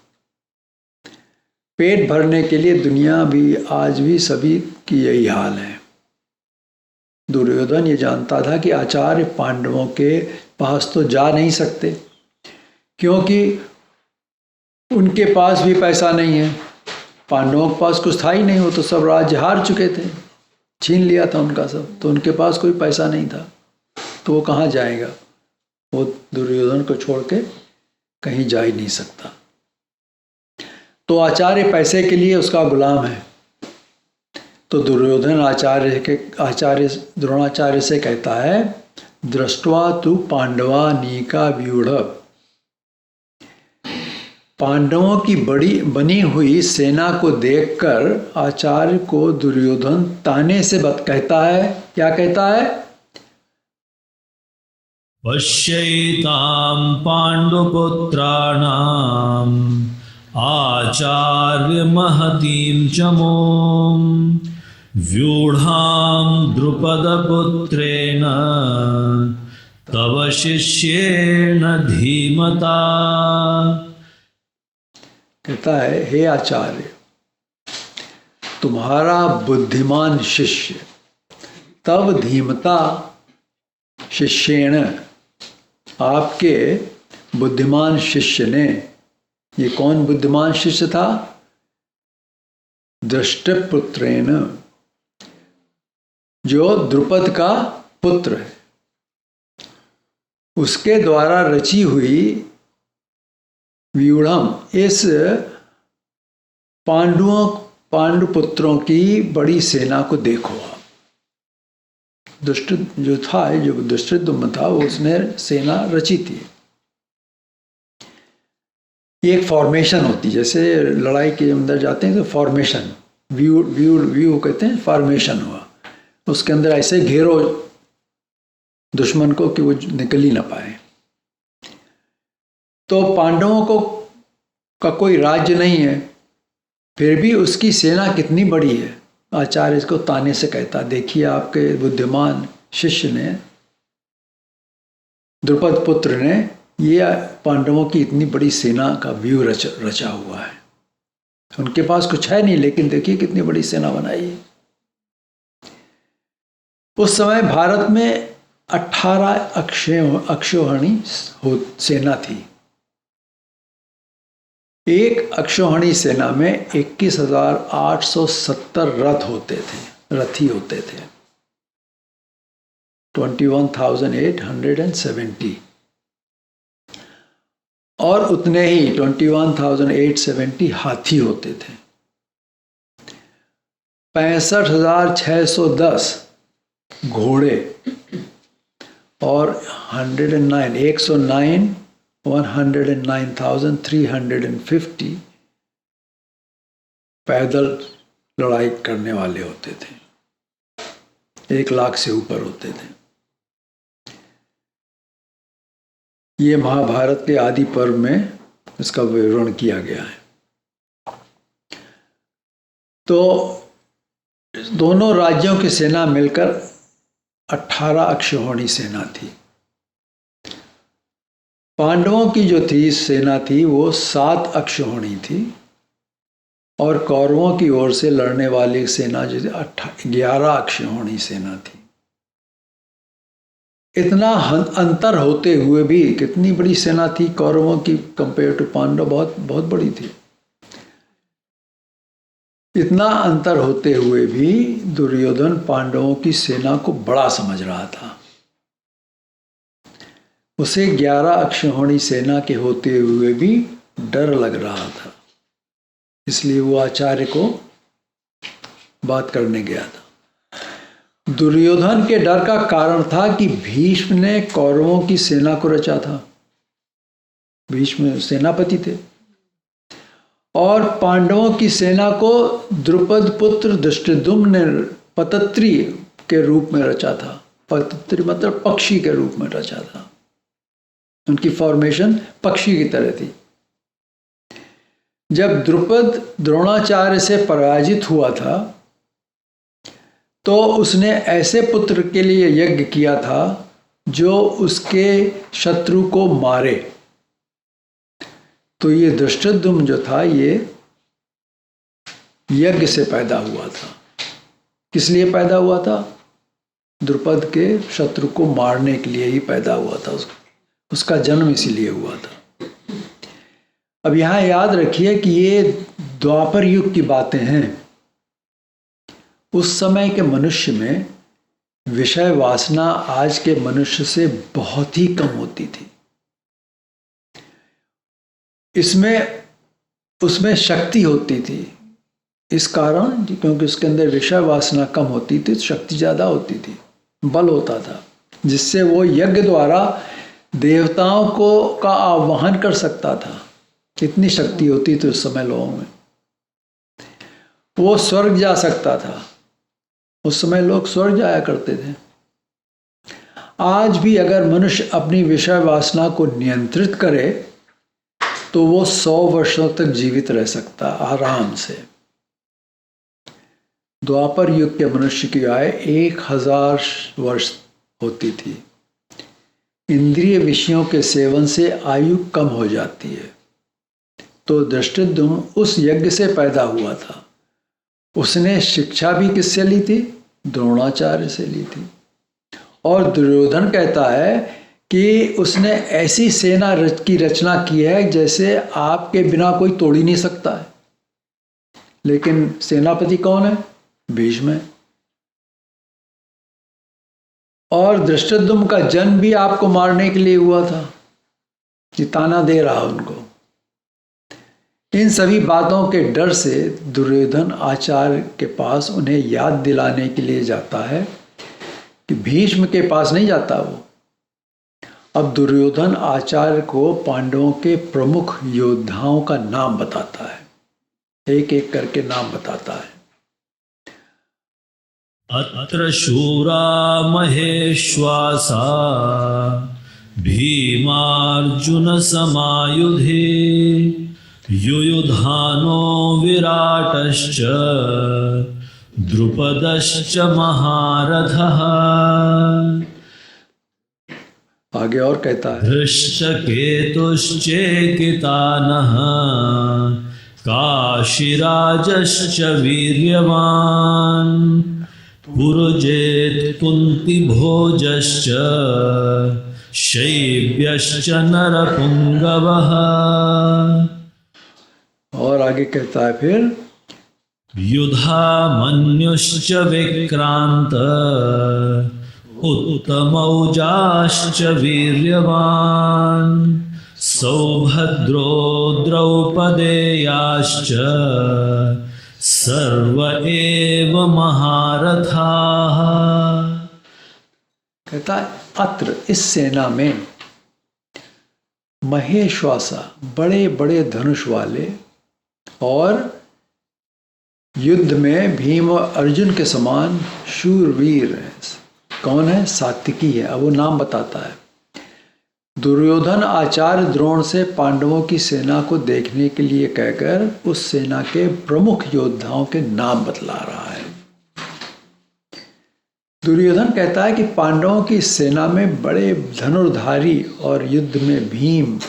पेट भरने के लिए दुनिया भी आज भी सभी की यही हाल है। दुर्योधन ये जानता था कि आचार्य पांडवों के पास तो जा नहीं सकते, क्योंकि उनके पास भी पैसा नहीं है। पांडवों के पास कुछ था ही नहीं, वो तो सब राज्य हार चुके थे, छीन लिया था उनका सब, तो उनके पास कोई पैसा नहीं था, तो वो कहाँ जाएगा? वो दुर्योधन को छोड़ के कहीं जा ही नहीं सकता। तो आचार्य पैसे के लिए उसका गुलाम है। तो दुर्योधन आचार्य द्रोणाचार्य से कहता है, दृष्ट्वा तु पांडवा नीका व्यूढ़, पांडवों की बड़ी बनी हुई सेना को देखकर आचार्य को दुर्योधन ताने से कहता है, क्या कहता है? पश्यैतां पाण्डुपुत्राणाम् आचार्य महतीं च मों व्यूढां द्रुपदपुत्रेण तव शिष्येण धीमता। कहता है, हे आचार्य, तुम्हारा बुद्धिमान शिष्य तव धीमता शिष्येण, आपके बुद्धिमान शिष्य ने, ये कौन बुद्धिमान शिष्य था? दृष्टपुत्रेण, जो द्रुपद का पुत्र है, उसके द्वारा रची हुई व्यूढ़म, इस पांडुपुत्रों की बड़ी सेना को देखो आप। दुष्ट जो था, जो दुष्टद्युम्न था, उसने सेना रची थी। ये एक फॉर्मेशन होती, जैसे लड़ाई के अंदर जाते हैं तो फॉर्मेशन, व्यू कहते हैं, फॉर्मेशन हुआ, उसके अंदर ऐसे घेरो दुश्मन को कि वो निकल ही ना पाए। तो पांडवों का कोई राज्य नहीं है, फिर भी उसकी सेना कितनी बड़ी है। आचार्य इसको ताने से कहता, देखिए आपके बुद्धिमान शिष्य ने, द्रुपद पुत्र ने, ये पांडवों की इतनी बड़ी सेना का व्यू रचा हुआ है। उनके पास कुछ है नहीं, लेकिन देखिए कितनी बड़ी सेना बनाई है। उस समय भारत में 18 अक्षौहिणी सेना थी। एक अक्षौहिणी सेना में 21,870 रथी होते थे, 21,870, और उतने ही 21,870 हाथी होते थे। 65,610 घोड़े और 109,350 पैदल लड़ाई करने वाले होते थे। 1 लाख से ऊपर होते थे। ये महाभारत के आदि पर्व में इसका विवरण किया गया है। तो दोनों राज्यों की सेना मिलकर 18 अक्षौहिणी सेना थी। पांडवों की जो थी सेना थी वो 7 अक्षौहिणी थी, और कौरवों की ओर से लड़ने वाली सेना जो थी 11 अक्षौहिणी सेना थी। इतना अंतर होते हुए भी, कितनी बड़ी सेना थी कौरवों की कंपेयर टू पांडव, बहुत बहुत बड़ी थी। इतना अंतर होते हुए भी दुर्योधन पांडवों की सेना को बड़ा समझ रहा था। उसे 11 अक्षौहिणी सेना के होते हुए भी डर लग रहा था, इसलिए वो आचार्य को बात करने गया था। दुर्योधन के डर का कारण था कि भीष्म ने कौरवों की सेना को रचा था। भीष्म सेनापति थे, और पांडवों की सेना को द्रुपद पुत्र धृष्टद्युम्न ने पतत्री के रूप में रचा था। पतत्री मतलब पक्षी के रूप में रचा था। उनकी फॉर्मेशन पक्षी की तरह थी। जब द्रुपद द्रोणाचार्य से पराजित हुआ था तो उसने ऐसे पुत्र के लिए यज्ञ किया था जो उसके शत्रु को मारे। तो ये धृष्टद्युम्न जो था ये यज्ञ से पैदा हुआ था। किस लिए पैदा हुआ था? द्रुपद के शत्रु को मारने के लिए ही पैदा हुआ था। उसका जन्म इसीलिए हुआ था। अब यहाँ याद रखिए कि ये द्वापर युग की बातें हैं। उस समय के मनुष्य में विषय वासना आज के मनुष्य से बहुत ही कम होती थी। उसमें शक्ति होती थी। इस कारण क्योंकि उसके अंदर विषय वासना कम होती थी, शक्ति ज़्यादा होती थी, बल होता था, जिससे वो यज्ञ द्वारा देवताओं का आह्वान कर सकता था। कितनी शक्ति होती थी उस समय लोगों में। वो स्वर्ग जा सकता था। उस समय लोग स्वर्ग जाया करते थे। आज भी अगर मनुष्य अपनी विषय वासना को नियंत्रित करे तो वो 100 वर्षों तक जीवित रह सकता आराम से। द्वापर युग के मनुष्य की आयु 1000 वर्ष होती थी। इंद्रिय विषयों के सेवन से आयु कम हो जाती है। तो धृष्टद्युम्न उस यज्ञ से पैदा हुआ था। उसने शिक्षा भी किससे ली थी? द्रोणाचार्य से ली थी। और दुर्योधन कहता है कि उसने ऐसी सेना की रचना की है जैसे आपके बिना कोई तोड़ ही नहीं सकता है। लेकिन सेनापति कौन है? भीष्म है। और धृष्टद्युम्न का जन्म भी आपको मारने के लिए हुआ था। ये ताना दे रहा उनको। इन सभी बातों के डर से दुर्योधन आचार्य के पास उन्हें याद दिलाने के लिए जाता है कि भीष्म के पास नहीं जाता वो। अब दुर्योधन आचार्य को पांडवों के प्रमुख योद्धाओं का नाम बताता है। एक एक करके नाम बताता है। अत्र शूरा महेश्वासा भीमार्जुन समायुधे युयुधानो विराटश्च द्रुपदश्च महारथः। आगे और कहता है, धृष्टकेतुश्चेकितानः काशीराजश्च वीर्यवान् पुरुजेत् कुन्तिभोजश्च शैब्यश्च नरपुंगवः। और आगे कहता है फिर, युधामन्युश्च विक्रांत उत्तमौजाश्च वीर्यवान् सौभद्रो द्रौपदेयाश्च सर्व एव महारथाः। कहता है अत्र इस सेना में महेश्वासा बड़े बड़े धनुष वाले और युद्ध में भीम और अर्जुन के समान शूरवीर हैं। कौन है? सात्विकी है। अब वो नाम बताता है। दुर्योधन आचार्य द्रोण से पांडवों की सेना को देखने के लिए कहकर उस सेना के प्रमुख योद्धाओं के नाम बतला रहा है। दुर्योधन कहता है कि पांडवों की सेना में बड़े धनुर्धारी और युद्ध में भीम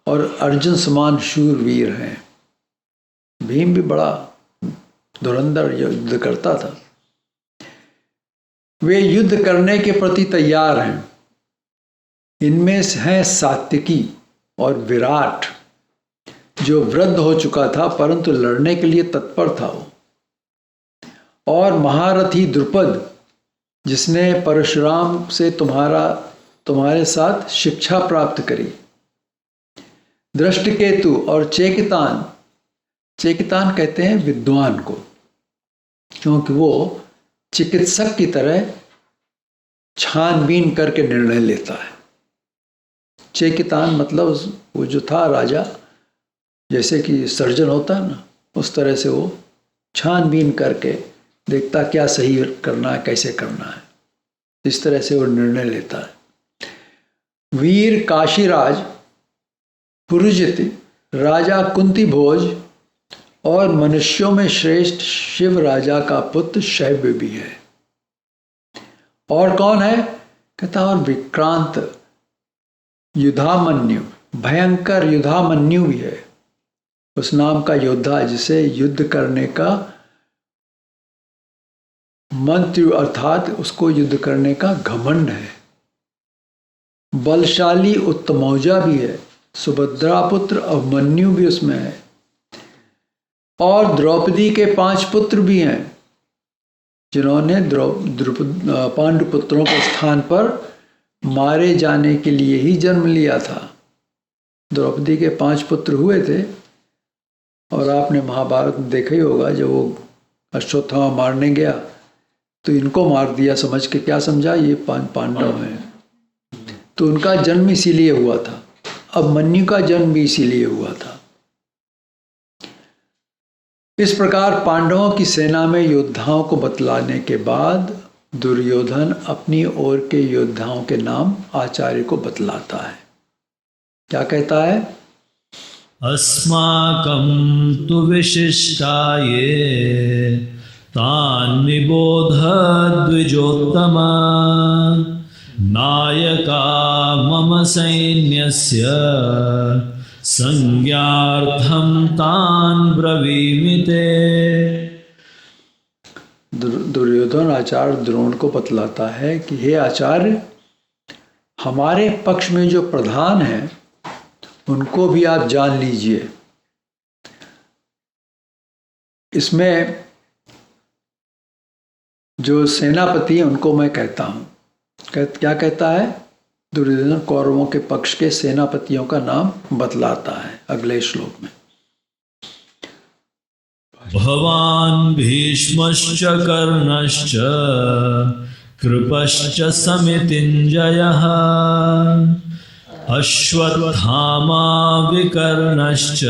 और अर्जुन समान शूरवीर हैं। भीम भी बड़ा धुरंधर युद्ध करता था। वे युद्ध करने के प्रति तैयार हैं। इनमें हैं सात्विकी और विराट, जो वृद्ध हो चुका था परंतु लड़ने के लिए तत्पर था वो, और महारथी द्रुपद, जिसने परशुराम से तुम्हारे साथ शिक्षा प्राप्त करी। धृष्टकेतु और चेकितान, चेकितान कहते हैं विद्वान को, क्योंकि वो चिकित्सक की तरह छानबीन करके निर्णय लेता है। चेकितान मतलब वो जो था राजा, जैसे कि सर्जन होता है ना, उस तरह से वो छानबीन करके देखता क्या सही करना है, कैसे करना है, इस तरह से वो निर्णय लेता है। वीर काशीराज पुरुजित राजा कुंती भोज और मनुष्यों में श्रेष्ठ शिव राजा का पुत्र शैव्य भी है। और कौन है? कहता और विक्रांत युधामन्यु, भयंकर युधामन्यु भी है, उस नाम का योद्धा जिसे युद्ध करने का मंत्र अर्थात उसको युद्ध करने का घमंड है। बलशाली उत्तमौजा भी है, सुभद्रा पुत्र अभिमन्यु भी उसमें है, और द्रौपदी के 5 पुत्र भी हैं जिन्होंने पांडु पुत्रों के स्थान पर मारे जाने के लिए ही जन्म लिया था। द्रौपदी के 5 पुत्र हुए थे, और आपने महाभारत में देखा ही होगा, जब वो अश्वत्थामा मारने गया तो इनको मार दिया समझ के, क्या समझा ये पांडव हैं, तो उनका जन्म इसीलिए हुआ था। अभिमन्यु का जन्म भी इसीलिए हुआ था। इस प्रकार पांडवों की सेना में योद्धाओं को बतलाने के बाद दुर्योधन अपनी ओर के योद्धाओं के नाम आचार्य को बतलाता है। क्या कहता है? अस्माकं तु विशिष्टाये तान् निबोध द्विजोत्तमा नायका मम सैन्यस्य संज्ञार्थं तान् ब्रवीमि ते। दुर्योधन आचार्य द्रोण को बतलाता है कि हे आचार्य, हमारे पक्ष में जो प्रधान हैं उनको भी आप जान लीजिए। इसमें जो सेनापति हैं उनको मैं कहता हूँ। क्या कहता है? दुर्योधन कौरवों के पक्ष के सेनापतियों का नाम बतलाता है अगले श्लोक में। भवान् भीष्मश्च कर्णश्च कृपश्च समितिञ्जयः अश्वत्थामा विकर्णश्च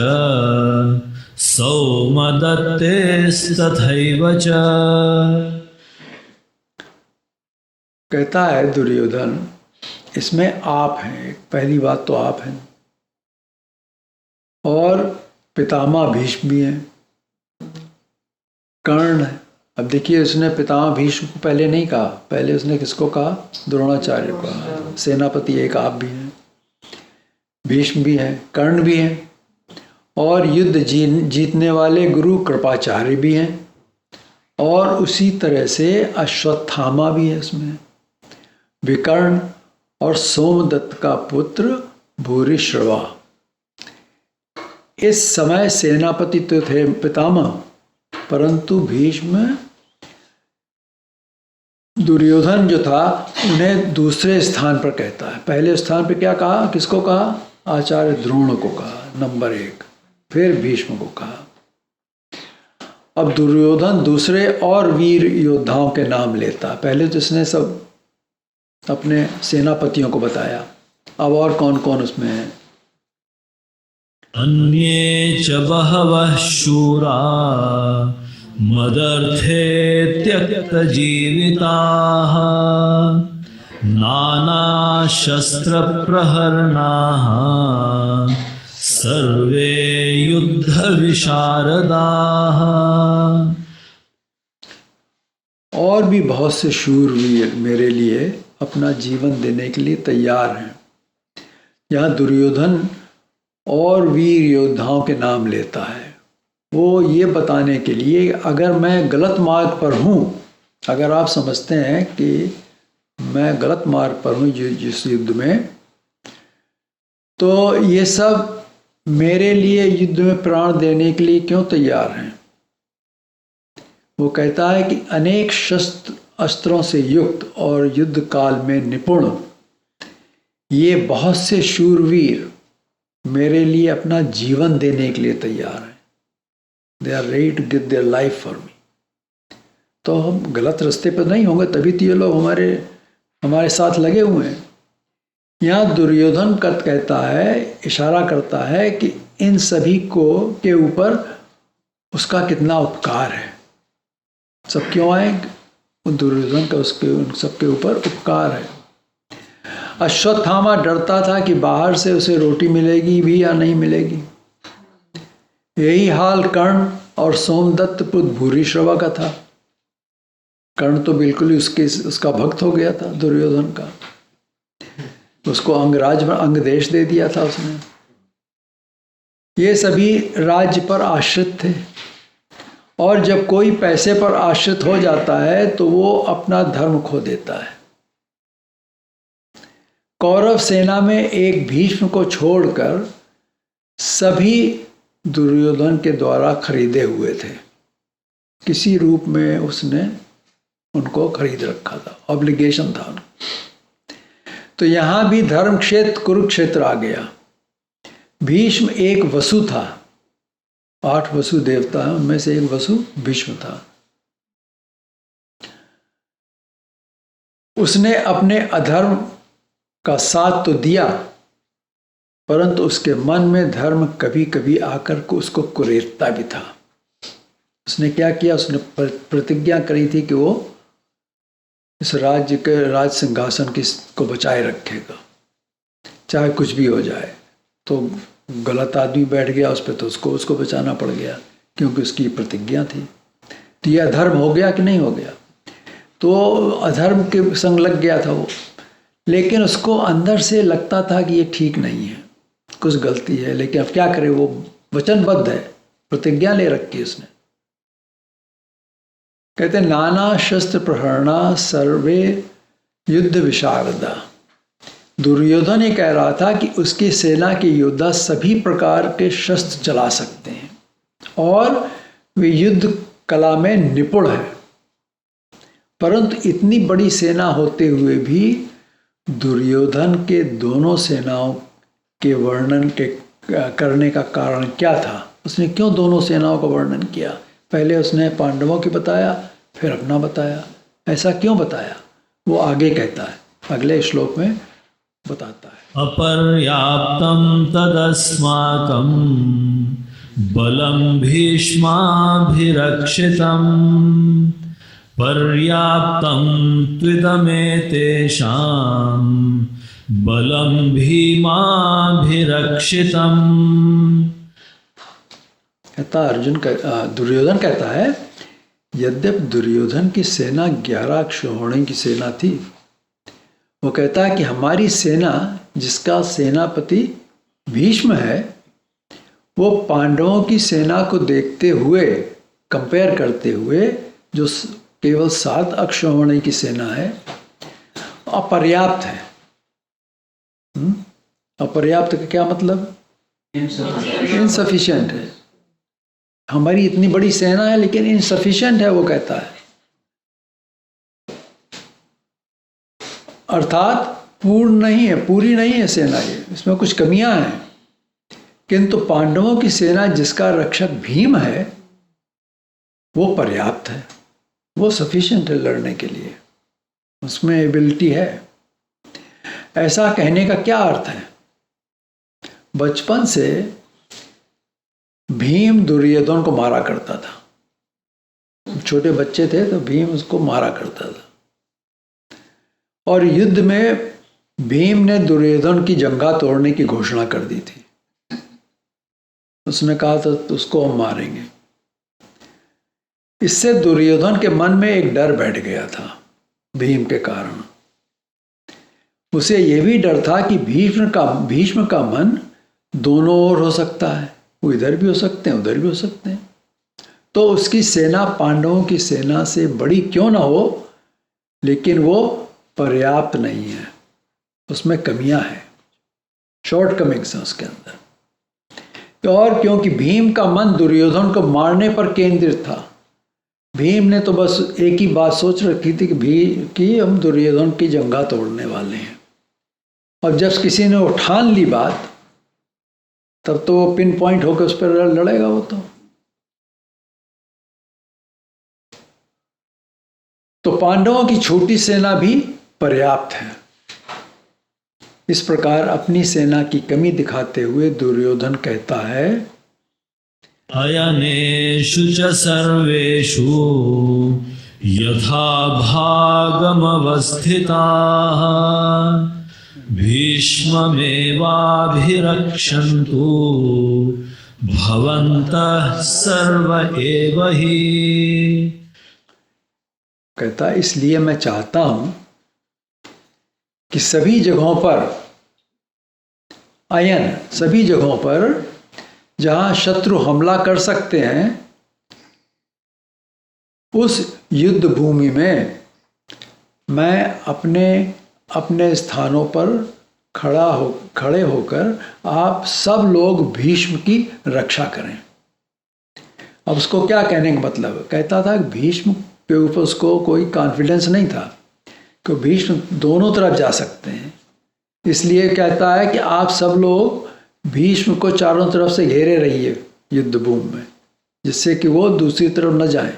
सौमदत्तेस्तथैव च। कहता है दुर्योधन, इसमें आप हैं, पहली बात तो आप हैं, और पितामह भीष्म भी हैं, कर्ण है। अब देखिए, उसने पितामह भीष्म को पहले नहीं कहा, पहले उसने किसको कहा? द्रोणाचार्य को कहा। सेनापति एक आप भी हैं, भीष्म भी हैं, कर्ण भी हैं, और युद्ध जीतने वाले गुरु कृपाचार्य भी हैं, और उसी तरह से अश्वत्थामा भी है उसमें, विकर्ण और सोमदत्त का पुत्र भूरिश्रवा। इस समय सेनापति तो थे पितामह, परंतु भीष्म दुर्योधन जो था उन्हें दूसरे स्थान पर कहता है। पहले स्थान पर क्या कहा? किसको कहा? आचार्य द्रोण को कहा, नंबर 1, फिर भीष्म को कहा। अब दुर्योधन दूसरे और वीर योद्धाओं के नाम लेता। पहले तो इसने सब अपने सेनापतियों को बताया, अब और कौन कौन उसमें है? अन्ये च बहवः शूरा मदर्थे त्यक्तजीविताः नानाशस्त्रप्रहरणाः सर्वे युद्धविशारदाः। और भी बहुत से शूरवीर मेरे लिए अपना जीवन देने के लिए तैयार हैं। यहाँ दुर्योधन और वीर योद्धाओं के नाम लेता है, वो ये बताने के लिए अगर मैं गलत मार्ग पर हूँ, अगर आप समझते हैं कि मैं गलत मार्ग पर हूँ जिस युद्ध में, तो ये सब मेरे लिए युद्ध में प्राण देने के लिए क्यों तैयार हैं? वो कहता है कि अनेक शस्त्र अस्त्रों से युक्त और युद्ध काल में निपुण ये बहुत से शूरवीर मेरे लिए अपना जीवन देने के लिए तैयार हैं। They are ready to give their life for me. तो हम गलत रास्ते पर नहीं होंगे, तभी तो ये लोग हमारे साथ लगे हुए हैं। यहाँ दुर्योधन कहता है, इशारा करता है कि इन सभी को के ऊपर उसका कितना उपकार है। सब क्यों आए? दुर्योधन का उसके उन सबके ऊपर उपकार है। अश्वत्थामा डरता था कि बाहर से उसे रोटी मिलेगी भी या नहीं मिलेगी। यही हाल कर्ण और सोमदत्त पुत्र भूरिश्रवा का था। कर्ण तो बिल्कुल ही उसका भक्त हो गया था दुर्योधन का, उसको अंगराज अंग देश दे दिया था उसने। ये सभी राज्य पर आश्रित थे, और जब कोई पैसे पर आश्रित हो जाता है तो वो अपना धर्म खो देता है। कौरव सेना में एक भीष्म को छोड़कर सभी दुर्योधन के द्वारा खरीदे हुए थे। किसी रूप में उसने उनको खरीद रखा था, ऑब्लिगेशन था। तो यहां भी धर्म क्षेत्र कुरुक्षेत्र आ गया। भीष्म एक वसु था, 8 वसु देवता हैं, उनमें से एक वसु भीष्म था। उसने अपने अधर्म का साथ तो दिया, परंतु उसके मन में धर्म कभी कभी आकर को उसको कुरेदता भी था। उसने क्या किया? उसने प्रतिज्ञा करी थी कि वो इस राज्य के राज सिंहासन को बचाए रखेगा, चाहे कुछ भी हो जाए। तो गलत आदमी बैठ गया उस पर, तो उसको बचाना पड़ गया, क्योंकि उसकी प्रतिज्ञा थी। तो यह अधर्म हो गया कि नहीं हो गया? तो अधर्म के संग लग गया था वो, लेकिन उसको अंदर से लगता था कि ये ठीक नहीं है, कुछ गलती है। लेकिन अब क्या करे, वो वचनबद्ध है, प्रतिज्ञा ले रखी उसने। कहते नाना शस्त्र प्रहरणा सर्वे युद्ध विशारदा। दुर्योधन ये कह रहा था कि उसकी सेना के योद्धा सभी प्रकार के शस्त्र चला सकते हैं और वे युद्ध कला में निपुण है, परंतु इतनी बड़ी सेना होते हुए भी दुर्योधन के दोनों सेनाओं के वर्णन के करने का कारण क्या था? उसने क्यों दोनों सेनाओं का वर्णन किया? पहले उसने पांडवों की बताया, फिर अपना बताया। ऐसा क्यों बताया? वो आगे कहता है, अगले श्लोक में बताता है। अपर्याप्तं तदस्माकं बलं भीष्माभिरक्षितं पर्याप्तं त्विदमेतेषां बलं भीमाभिरक्षितम्। दुर्योधन कहता है, यद्यपि दुर्योधन की सेना 11 क्षौहिणी की सेना थी, वो कहता है कि हमारी सेना, जिसका सेनापति भीष्म है, वो पांडवों की सेना को देखते हुए, कंपेयर करते हुए, जो केवल 7 अक्षौहिणी की सेना है, अपर्याप्त है। अपर्याप्त का क्या मतलब? इनसफिशिएंट है। हमारी इतनी बड़ी सेना है लेकिन इनसफिशिएंट है, वो कहता है। अर्थात पूर्ण नहीं है, पूरी नहीं है सेना, ये इसमें कुछ कमियां हैं। किंतु पांडवों की सेना, जिसका रक्षक भीम है, वो पर्याप्त है, वो सफिशिएंट है लड़ने के लिए, उसमें एबिलिटी है। ऐसा कहने का क्या अर्थ है? बचपन से भीम दुर्योधन को मारा करता था। छोटे बच्चे थे तो भीम उसको मारा करता था, और युद्ध में भीम ने दुर्योधन की जंघा तोड़ने की घोषणा कर दी थी। उसने कहा था तो उसको हम मारेंगे। इससे दुर्योधन के मन में एक डर बैठ गया था भीम के कारण। उसे यह भी डर था कि भीष्म का मन दोनों ओर हो सकता है, वो इधर भी हो सकते हैं, उधर भी हो सकते हैं। तो उसकी सेना पांडवों की सेना से बड़ी क्यों ना हो, लेकिन वो पर्याप्त नहीं है, उसमें कमियां हैं, शॉर्ट कमिंग्स हैं उसके अंदर। और क्योंकि भीम का मन दुर्योधन को मारने पर केंद्रित था, भीम ने तो बस एक ही बात सोच रखी थी कि हम दुर्योधन की जंघा तोड़ने वाले हैं। और जब किसी ने उठान ली बात, तब तो वो पिन पॉइंट होकर उस पर लड़ेगा वो तो पांडवों की छोटी सेना भी पर्याप्त है। इस प्रकार अपनी सेना की कमी दिखाते हुए दुर्योधन कहता है, अयनेषु च सर्वेषु यथा भागमवस्थिताः भीष्ममेवाभिरक्षन्तु भवन्तः सर्व एव हि। कहता इसलिए मैं चाहता हूं कि सभी जगहों पर अयन, सभी जगहों पर जहां शत्रु हमला कर सकते हैं, उस युद्ध भूमि में मैं अपने अपने स्थानों पर खड़े होकर आप सब लोग भीष्म की रक्षा करें। अब उसको क्या कहने का मतलब, कहता था कि भीष्म के ऊपर उसको कोई कॉन्फिडेंस नहीं था कि भीष्म दोनों तरफ जा सकते हैं, इसलिए कहता है कि आप सब लोग भीष्म को चारों तरफ से घेरे रहिए युद्ध भूमि में, जिससे कि वो दूसरी तरफ न जाए।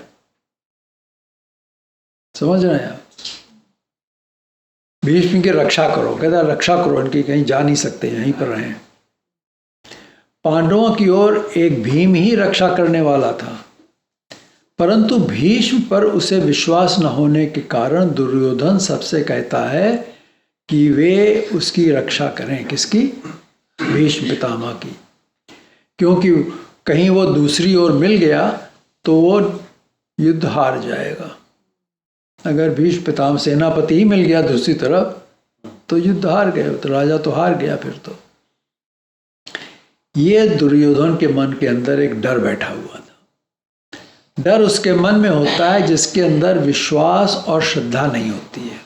समझ रहे हैं आप? भीष्म की रक्षा करो, कहता रक्षा करो इनकी, कहीं जा नहीं सकते, यहीं पर रहें। पांडवों की ओर एक भीम ही रक्षा करने वाला था, परंतु भीष्म पर उसे विश्वास न होने के कारण दुर्योधन सबसे कहता है कि वे उसकी रक्षा करें। किसकी? भीष्म पितामह की। क्योंकि कहीं वो दूसरी ओर मिल गया तो वो युद्ध हार जाएगा। अगर भीष्म पितामह सेनापति ही मिल गया दूसरी तरफ तो युद्ध हार गए, तो राजा तो हार गया फिर तो। ये दुर्योधन के मन के अंदर एक डर बैठा हुआ था। डर उसके मन में होता है जिसके अंदर विश्वास और श्रद्धा नहीं होती है।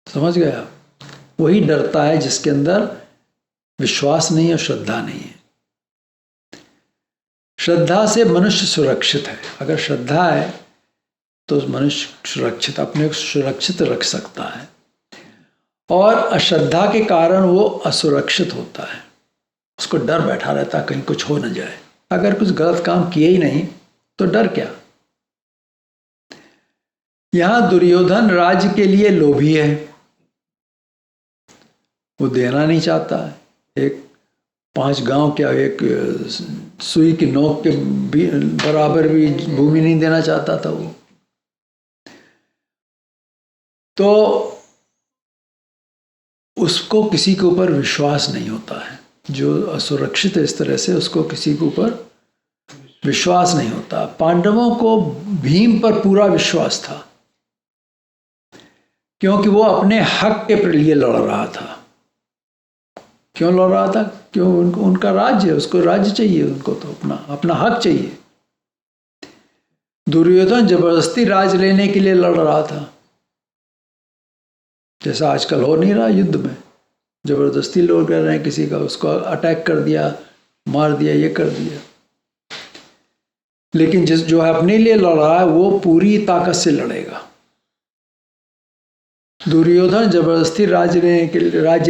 समझ गए आप? वही डरता है जिसके अंदर विश्वास नहीं है, श्रद्धा नहीं है। श्रद्धा से मनुष्य सुरक्षित है। अगर श्रद्धा है तो मनुष्य सुरक्षित, अपने को सुरक्षित रख सकता है, और अश्रद्धा के कारण वो असुरक्षित होता है। उसको डर बैठा रहता है कहीं कुछ हो न जाए। अगर कुछ गलत काम किए ही नहीं तो डर क्या। यहां दुर्योधन राज्य के लिए लोभी है, वो देना नहीं चाहता है। एक 5 गांव क्या, एक सुई की नोक के बराबर भी भूमि नहीं देना चाहता था वो। तो उसको किसी के ऊपर विश्वास नहीं होता है। जो असुरक्षित है इस तरह से, उसको किसी के ऊपर विश्वास नहीं होता। पांडवों को भीम पर पूरा विश्वास था, क्योंकि वो अपने हक के लिए लड़ रहा था। क्यों लड़ रहा था? क्यों? उनका राज्य है, उसको राज्य चाहिए, उनको तो अपना हक चाहिए। दुर्योधन जबरदस्ती राज लेने के लिए लड़ रहा था, जैसा आजकल हो नहीं रहा युद्ध में। जबरदस्ती लोग कर रहे हैं किसी का, उसको अटैक कर दिया, मार दिया, ये कर दिया। लेकिन जो है अपने लिए लड़ रहा है वो पूरी ताकत से लड़ेगा। दुर्योधन जबरदस्ती राज्य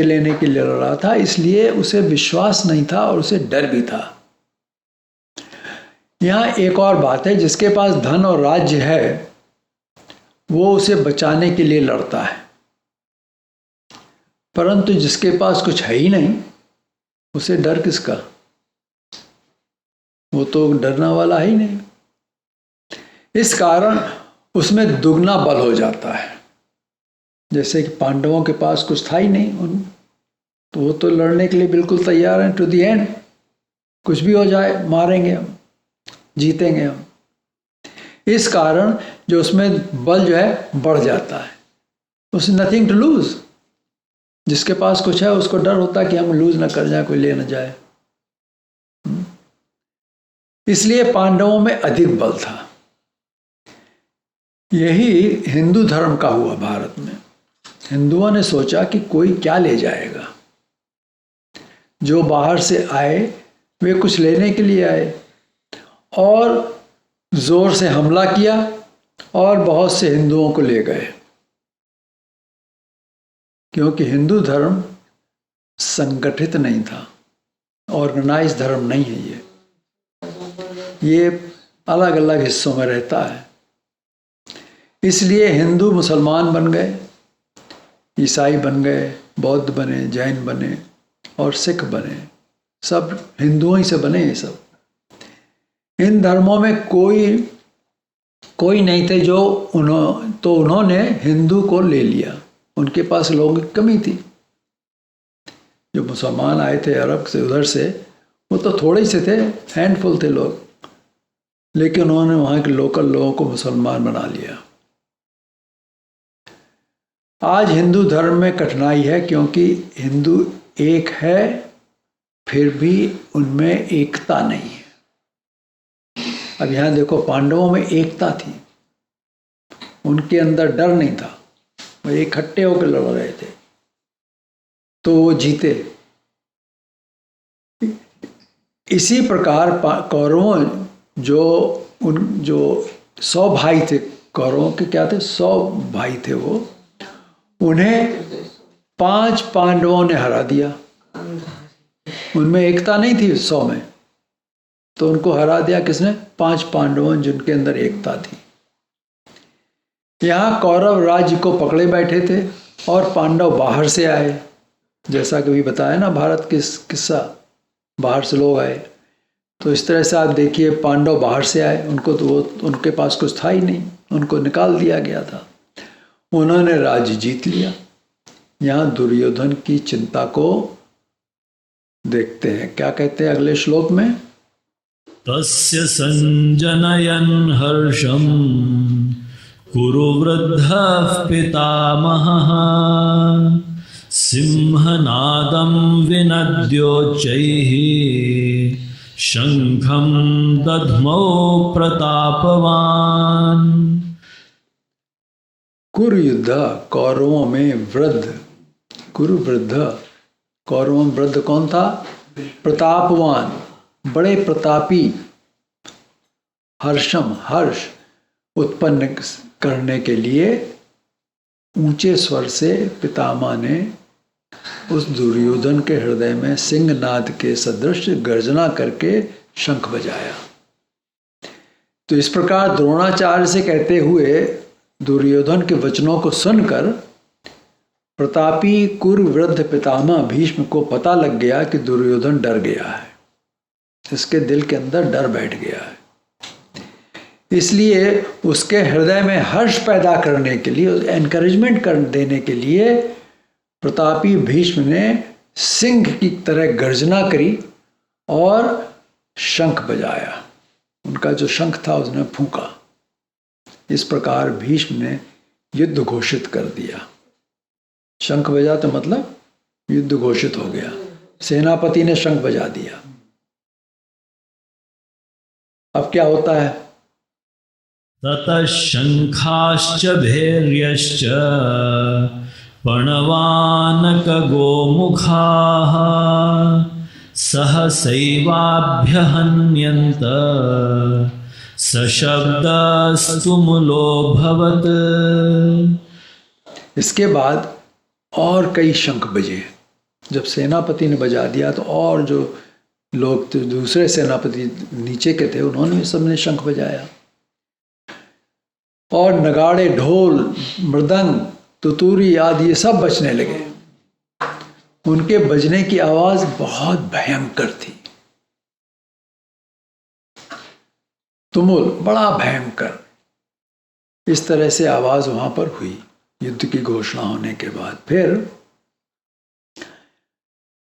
लेने के लिए लड़ रहा था, इसलिए उसे विश्वास नहीं था और उसे डर भी था। यहाँ एक और बात है, जिसके पास धन और राज्य है वो उसे बचाने के लिए लड़ता है, परंतु जिसके पास कुछ है ही नहीं उसे डर किसका? वो तो डरने वाला ही नहीं। इस कारण उसमें दुगना बल हो जाता है। जैसे कि पांडवों के पास कुछ था ही नहीं, तो वो तो लड़ने के लिए बिल्कुल तैयार हैं टू दी एंड। कुछ भी हो जाए, मारेंगे हम, जीतेंगे हम। इस कारण जो उसमें बल जो है बढ़ जाता है। उसने नथिंग टू लूज। जिसके पास कुछ है उसको डर होता है कि हम लूज ना कर जाए, कोई ले ना जाए। इसलिए पांडवों में अधिक बल था। यही हिंदू धर्म का हुआ भारत में। हिंदुओं ने सोचा कि कोई क्या ले जाएगा। जो बाहर से आए वे कुछ लेने के लिए आए, और जोर से हमला किया और बहुत से हिंदुओं को ले गए। क्योंकि हिंदू धर्म संगठित नहीं था, ऑर्गेनाइज धर्म नहीं है। ये अलग अलग हिस्सों में रहता है। इसलिए हिंदू मुसलमान बन गए, ईसाई बन गए, बौद्ध बने, जैन बने और सिख बने, सब हिंदुओं ही से बने। ये सब इन धर्मों में कोई नहीं थे जो उन्होंने हिंदू को ले लिया। उनके पास लोगों की कमी थी। जो मुसलमान आए थे अरब से, उधर से, वो तो थोड़े से थे, हैंडफुल थे लोग, लेकिन उन्होंने वहाँ के लोकल लोगों को मुसलमान बना लिया। आज हिंदू धर्म में कठिनाई है क्योंकि हिंदू एक है, फिर भी उनमें एकता नहीं है। अब यहाँ देखो, पांडवों में एकता थी, उनके अंदर डर नहीं था, वो इकट्ठे होकर लड़ रहे थे, तो वो जीते। इसी प्रकार कौरवों जो 100 भाई थे, कौरवों के क्या थे, 100 भाई थे, वो उन्हें 5 पांडवों ने हरा दिया। उनमें एकता नहीं थी 100 में, तो उनको हरा दिया किसने? 5 पांडवों, जिनके अंदर एकता थी। यहाँ कौरव राज्य को पकड़े बैठे थे और पांडव बाहर से आए, जैसा कि भी बताया ना भारत किस्सा, बाहर से लोग आए। तो इस तरह से आप देखिए, पांडव बाहर से आए, उनको तो उनके पास कुछ था ही नहीं, उनको निकाल दिया गया था, उन्होंने राज्य जीत लिया। यहाँ दुर्योधन की चिंता को देखते हैं, क्या कहते हैं अगले श्लोक में? तस्य संजनयन् हर्षं कुरु वृद्धः पितामहः सिंहनादं विनद्योच्चैः शंखं दध्मौ प्रतापवान्। कुरु युद्ध, कौरवों में वृद्ध, कुरु वृद्ध, कौरवों में वृद्ध कौन था? प्रतापवान, बड़े प्रतापी। हर्षम, हर्ष उत्पन्न करने के लिए ऊंचे स्वर से पितामह ने उस दुर्योधन के हृदय में सिंहनाद के सदृश गर्जना करके शंख बजाया। तो इस प्रकार द्रोणाचार्य से कहते हुए दुर्योधन के वचनों को सुनकर प्रतापी कुरु वृद्ध पितामह भीष्म को पता लग गया कि दुर्योधन डर गया है, इसके दिल के अंदर डर बैठ गया है। इसलिए उसके हृदय में हर्ष पैदा करने के लिए, एनकरेजमेंट कर देने के लिए प्रतापी भीष्म ने सिंह की तरह गर्जना करी और शंख बजाया। उनका जो शंख था उसने फूंका। इस प्रकार भीष्म ने युद्ध घोषित कर दिया। शंख बजा तो मतलब युद्ध घोषित हो गया, सेनापति ने शंख बजा दिया। अब क्या होता है? ततः शंखाश्च भैर्यश्च पणवानक गोमुखाः सहसैवाभ्यहन्यन्त सशब्दस्तुमुलोऽभवत्। इसके बाद और कई शंख बजे। जब सेनापति ने बजा दिया तो और जो लोग तो दूसरे सेनापति नीचे के थे, उन्होंने भी सबने शंख बजाया और नगाड़े, ढोल, मृदंग, तुतूरी आदि ये सब बजने लगे। उनके बजने की आवाज बहुत भयंकर थी, तुमुल, बड़ा भयंकर। इस तरह से आवाज वहां पर हुई युद्ध की घोषणा होने के बाद। फिर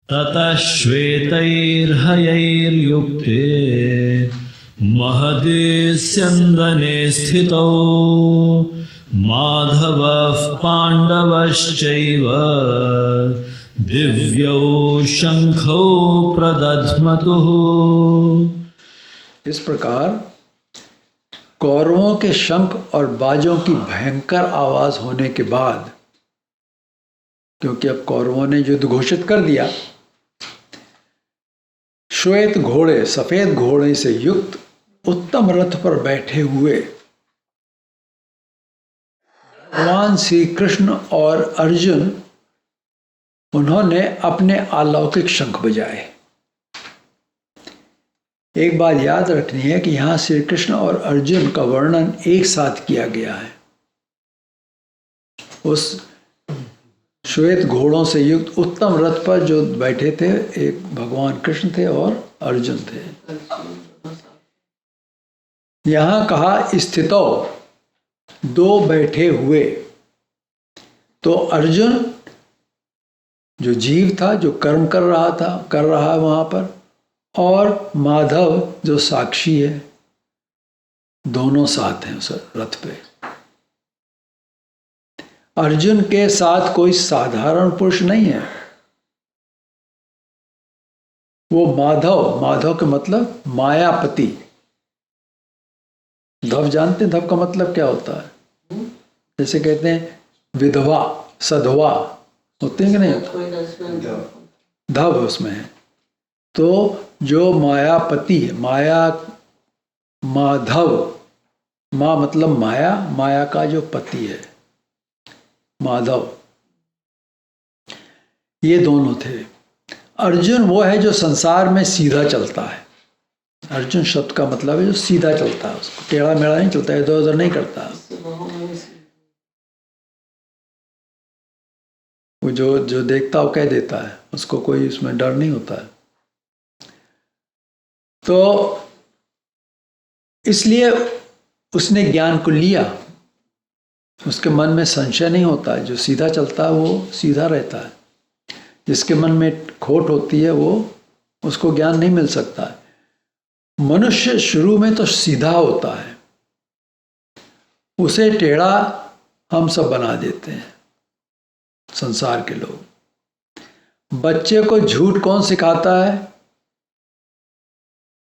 ततः श्वेतैर्हयैर्युक्ते महदे स्यन्दने स्थितौ माधवः पाण्डवश्चैव दिव्यौ शंखौ प्रदध्मतुः। इस प्रकार कौरवों के शंख और बाजों की भयंकर आवाज होने के बाद, क्योंकि अब कौरवों ने युद्ध घोषित कर दिया, श्वेत घोड़े, सफेद घोड़े से युक्त उत्तम रथ पर बैठे हुए भगवान श्री कृष्ण और अर्जुन, उन्होंने अपने अलौकिक शंख बजाए। एक बात याद रखनी है कि यहां श्री कृष्ण और अर्जुन का वर्णन एक साथ किया गया है। उस श्वेत घोड़ों से युक्त उत्तम रथ पर जो बैठे थे, एक भगवान कृष्ण थे और अर्जुन थे। यहां कहा स्थितो, दो बैठे हुए, तो अर्जुन जो जीव था, जो कर्म कर रहा है वहां पर, और माधव जो साक्षी है, दोनों साथ हैं उस रथ पे। अर्जुन के साथ कोई साधारण पुरुष नहीं है, वो माधव के मतलब मायापति। धव जानते हैं, धव का मतलब क्या होता है? जैसे कहते हैं विधवा, सधवा होते हैं कि नहीं? धव उसमें है। तो जो मायापति है, माधव, माँ मतलब माया, माया का जो पति है माधव, ये दोनों थे। अर्जुन वो है जो संसार में सीधा चलता है। अर्जुन शब्द का मतलब है जो सीधा चलता है, उसको टेढ़ा मेढ़ा नहीं चलता, इधर उधर नहीं करता। वो जो देखता वो कह देता है, उसको कोई उसमें डर नहीं होता है। तो इसलिए उसने ज्ञान को लिया, उसके मन में संशय नहीं होता है। जो सीधा चलता है वो सीधा रहता है, जिसके मन में खोट होती है वो, उसको ज्ञान नहीं मिल सकता है। मनुष्य शुरू में तो सीधा होता है, उसे टेढ़ा हम सब बना देते हैं संसार के लोग। बच्चे को झूठ कौन सिखाता है?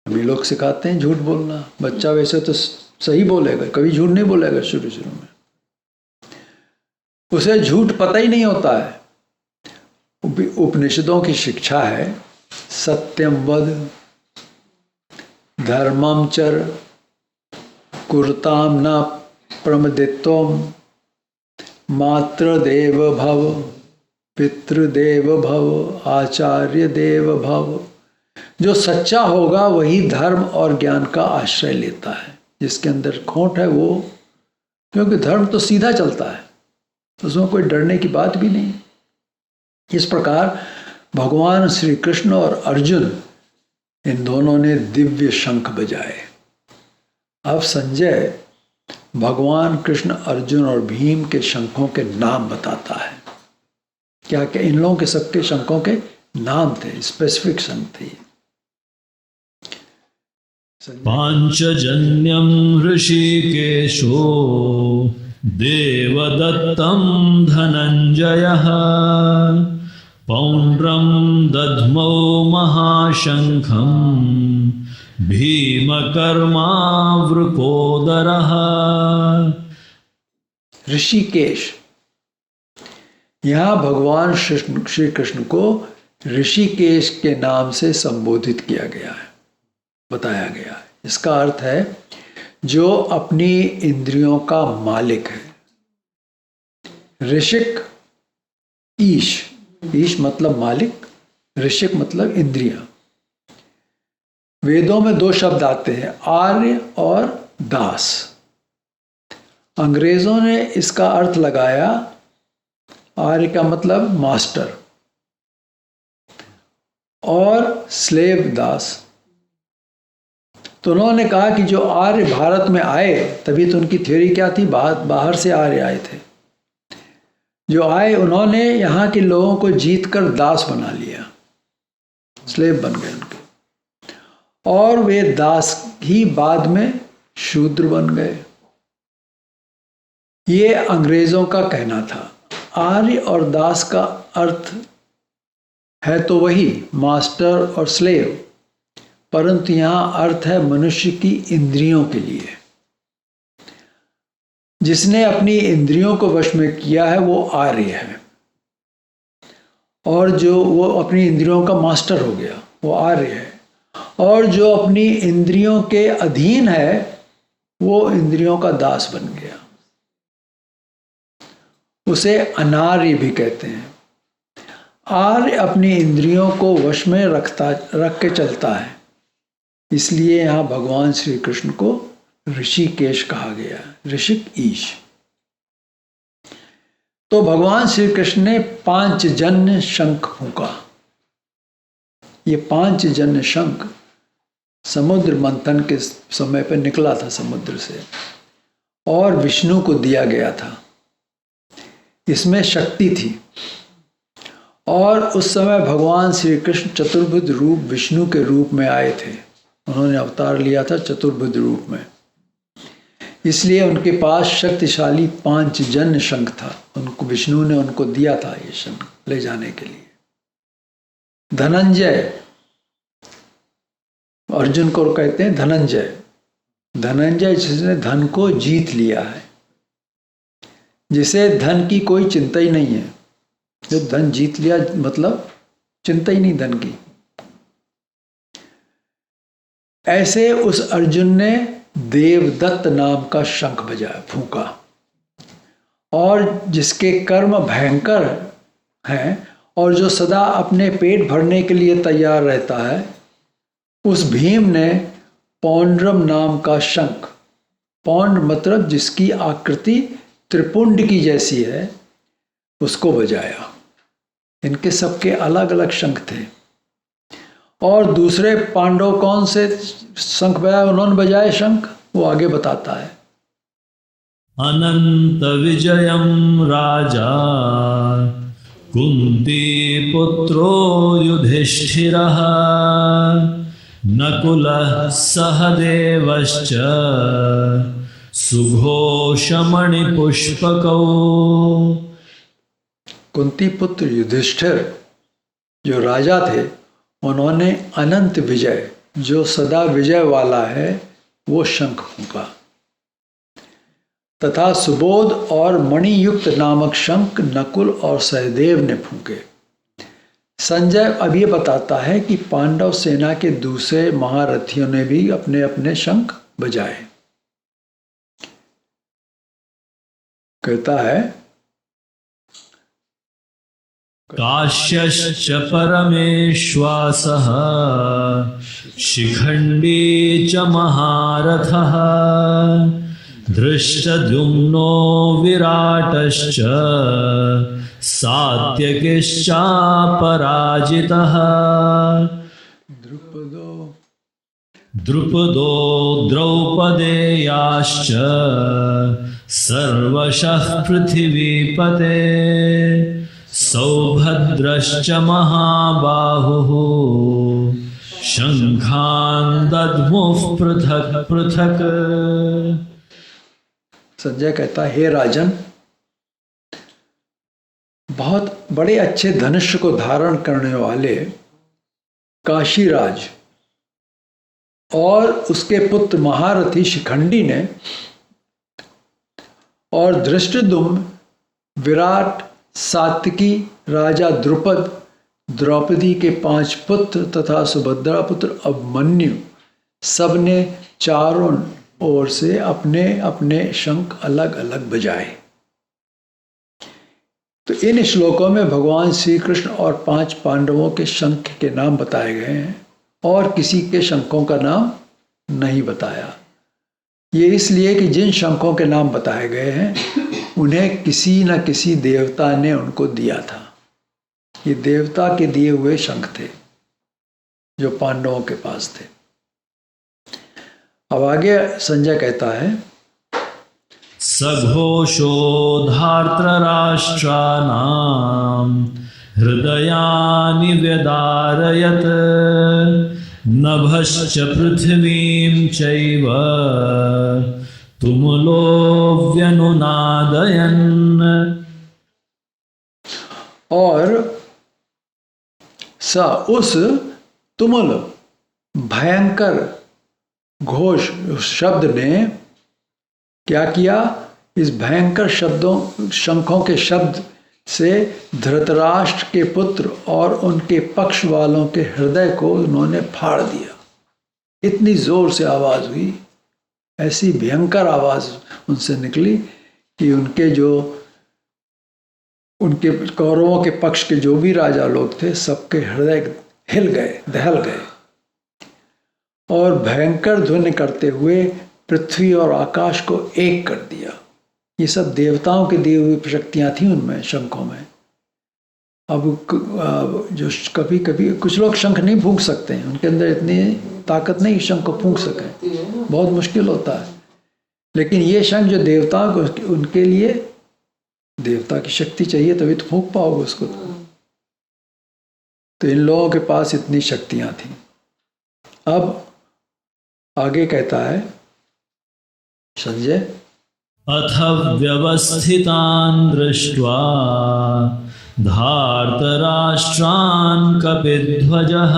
हम ही लोग सिखाते हैं झूठ बोलना। बच्चा वैसे तो सही बोलेगा, कभी झूठ नहीं बोलेगा शुरू में, उसे झूठ पता ही नहीं होता है। उपनिषदों की शिक्षा है सत्यम वद, धर्मम चर, कुर्ताम न प्रमदित्वम, मातृदेव भव, पितृदेव भव, आचार्य देव भव। जो सच्चा होगा वही धर्म और ज्ञान का आश्रय लेता है। जिसके अंदर खोट है वो, क्योंकि धर्म तो सीधा चलता है, तो उसमें कोई डरने की बात भी नहीं। इस प्रकार भगवान श्री कृष्ण और अर्जुन, इन दोनों ने दिव्य शंख बजाए। अब संजय भगवान कृष्ण, अर्जुन और भीम के शंखों के नाम बताता है। क्या क्या इन लोगों के सबके शंखों के नाम थे, स्पेसिफिक शंख थे। पांचजन्यम ऋषिकेशो देवदत्तं धनंजयः, पौंड्रम दध्मौ महाशंखं भीमकर्मावृकोदरः। ऋषिकेश, यहाँ भगवान श्री कृष्ण को ऋषिकेश के नाम से संबोधित किया गया है, बताया गया है। इसका अर्थ है जो अपनी इंद्रियों का मालिक है। ऋषिक, ईश, ईश मतलब मालिक, ऋषिक मतलब इंद्रियां। वेदों में दो शब्द आते हैं, आर्य और दास। अंग्रेजों ने इसका अर्थ लगाया, आर्य का मतलब मास्टर और स्लेव दास। तो उन्होंने कहा कि जो आर्य भारत में आए, तभी तो उनकी थ्योरी क्या थी, बाहर से आर्य आए थे। जो आए उन्होंने यहाँ के लोगों को जीतकर दास बना लिया, स्लेव बन गए उनके, और वे दास ही बाद में शूद्र बन गए। ये अंग्रेजों का कहना था। आर्य और दास का अर्थ है तो वही, मास्टर और स्लेव, परंतु यहाँ अर्थ है मनुष्य की इंद्रियों के लिए। जिसने अपनी इंद्रियों को वश में किया है वो आर्य है, और जो वो अपनी इंद्रियों का मास्टर हो गया वो आर्य है, और जो अपनी इंद्रियों के अधीन है वो इंद्रियों का दास बन गया। उसे अनार्य भी कहते हैं। आर्य अपनी इंद्रियों को वश में रख के चलता है, इसलिए यहाँ भगवान श्री कृष्ण को ऋषिकेश कहा गया, ऋषिक ईश। तो भगवान श्री कृष्ण ने 5 जन्य शंख फूंका। ये 5 जन्य शंख समुद्र मंथन के समय पर निकला था समुद्र से और विष्णु को दिया गया था। इसमें शक्ति थी और उस समय भगवान श्री कृष्ण चतुर्भुज रूप विष्णु के रूप में आए थे। उन्होंने अवतार लिया था चतुर्भुज रूप में, इसलिए उनके पास शक्तिशाली 5 जन्य शंख था। उनको विष्णु ने उनको दिया था ये शंख ले जाने के लिए। धनंजय, अर्जुन को कहते हैं धनंजय। धनंजय जिसने धन को जीत लिया है, जिसे धन की कोई चिंता ही नहीं है। जो धन जीत लिया मतलब चिंता ही नहीं धन की। ऐसे उस अर्जुन ने देवदत्त नाम का शंख बजाया, फूंका, और जिसके कर्म भयंकर हैं और जो सदा अपने पेट भरने के लिए तैयार रहता है, उस भीम ने पौंड्रम नाम का शंख, पौंड मतलब जिसकी आकृति त्रिपुंड की जैसी है, उसको बजाया। इनके सबके अलग अलग शंख थे। और दूसरे पांडव कौन से शंख बजाए, उन्होंने बजाए शंख, वो आगे बताता है। अनंत विजयम राजा कुंती पुत्रो युधिष्ठिरः नकुलः सहदेवश्च सुघोषमणिपुष्पकौ। कुंती पुत्र युधिष्ठिर जो राजा थे, उन्होंने अनंत विजय, जो सदा विजय वाला है, वो शंख फूंका तथा सुबोध और मणियुक्त नामक शंख नकुल और सहदेव ने फूंके। संजय अब ये बताता है कि पांडव सेना के दूसरे महारथियों ने भी अपने अपने शंख बजाए। कहता है काश्यश्च परमेश्वासः शिखण्डी च महारथः धृष्टद्युम्नो विराटश्च सात्यकिश्चापराजितः द्रुपदो द्रौपदेयाश्च सर्वशः पृथिवीपते सौभद्रश्च महाबाहुः शंखान् दद्मुः पृथक् पृथक्। संजय कहता है, हे राजन, बहुत बड़े अच्छे धनुष को धारण करने वाले काशीराज और उसके पुत्र महारथी शिखंडी ने और धृष्टद्युम्न, विराट, सात्यकी, राजा द्रुपद, द्रौपदी के 5 पुत्र तथा सुभद्रा पुत्र अभिमन्यु, सबने चारों ओर से अपने अपने शंख अलग अलग बजाए। तो इन श्लोकों में भगवान श्री कृष्ण और 5 पांडवों के शंख के नाम बताए गए हैं और किसी के शंखों का नाम नहीं बताया। ये इसलिए कि जिन शंखों के नाम बताए गए हैं उन्हें किसी न किसी देवता ने उनको दिया था। ये देवता के दिए हुए शंख थे जो पांडवों के पास थे। अब आगे संजय कहता है, सघोषो धार्तराष्ट्राणां हृदयानि व्यदारयत् नभश्च पृथिवीं चैव तुमुलो व्यनुनादयन्। और उस तुमुल भयंकर घोष शब्द ने क्या किया, इस भयंकर शंखों के शब्द से धृतराष्ट्र के पुत्र और उनके पक्ष वालों के हृदय को उन्होंने फाड़ दिया। इतनी जोर से आवाज हुई, ऐसी भयंकर आवाज उनसे निकली कि उनके कौरवों के पक्ष के जो भी राजा लोग थे, सबके हृदय हिल गए, दहल गए और भयंकर ध्वनि करते हुए पृथ्वी और आकाश को एक कर दिया। ये सब देवताओं के दिए हुए शक्तियाँ थी उनमें, शंखों में। अब जो कभी कभी कुछ लोग शंख नहीं फूंक सकते हैं, उनके अंदर इतनी ताकत नहीं शंख को फूंक सकें, बहुत मुश्किल होता है। लेकिन ये शंख जो देवताओं को, उनके लिए देवता की शक्ति चाहिए तभी तो फूंक पाओगे उसको। तो इन लोगों के पास इतनी शक्तियां थी। अब आगे कहता है संजय, अथ व्यवस्थितान् दृष्ट्वा धार्तराष्ट्रान् कपिध्वजः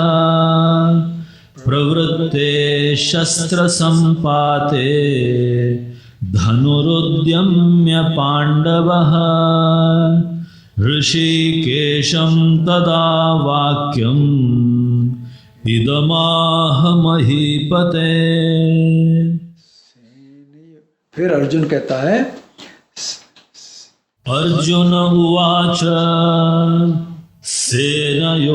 प्रवृत्ते शस्त्रसम्पाते धनुरुद्यम्य पाण्डवः ऋषिकेशं तदा वाक्यम् इदमाह महीपते। फिर अर्जुन कहता है, अर्जुन उवाच सेनयोरुभयोर्मध्ये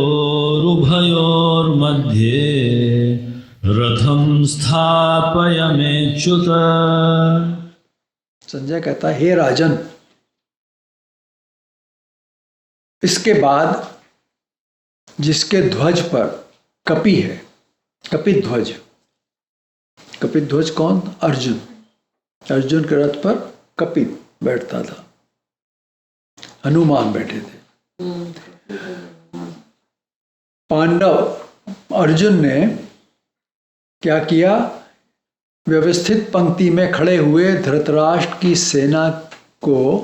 रथं स्थापयमेच्युत। संजय कहता है, हे राजन, इसके बाद जिसके ध्वज पर कपि है, कपिध्वज, कपिध्वज कौन? अर्जुन। अर्जुन के रथ पर कपि बैठता था, हनुमान बैठे थे। पांडव, अर्जुन ने क्या किया? व्यवस्थित पंक्ति में खड़े हुए धृतराष्ट्र की सेना को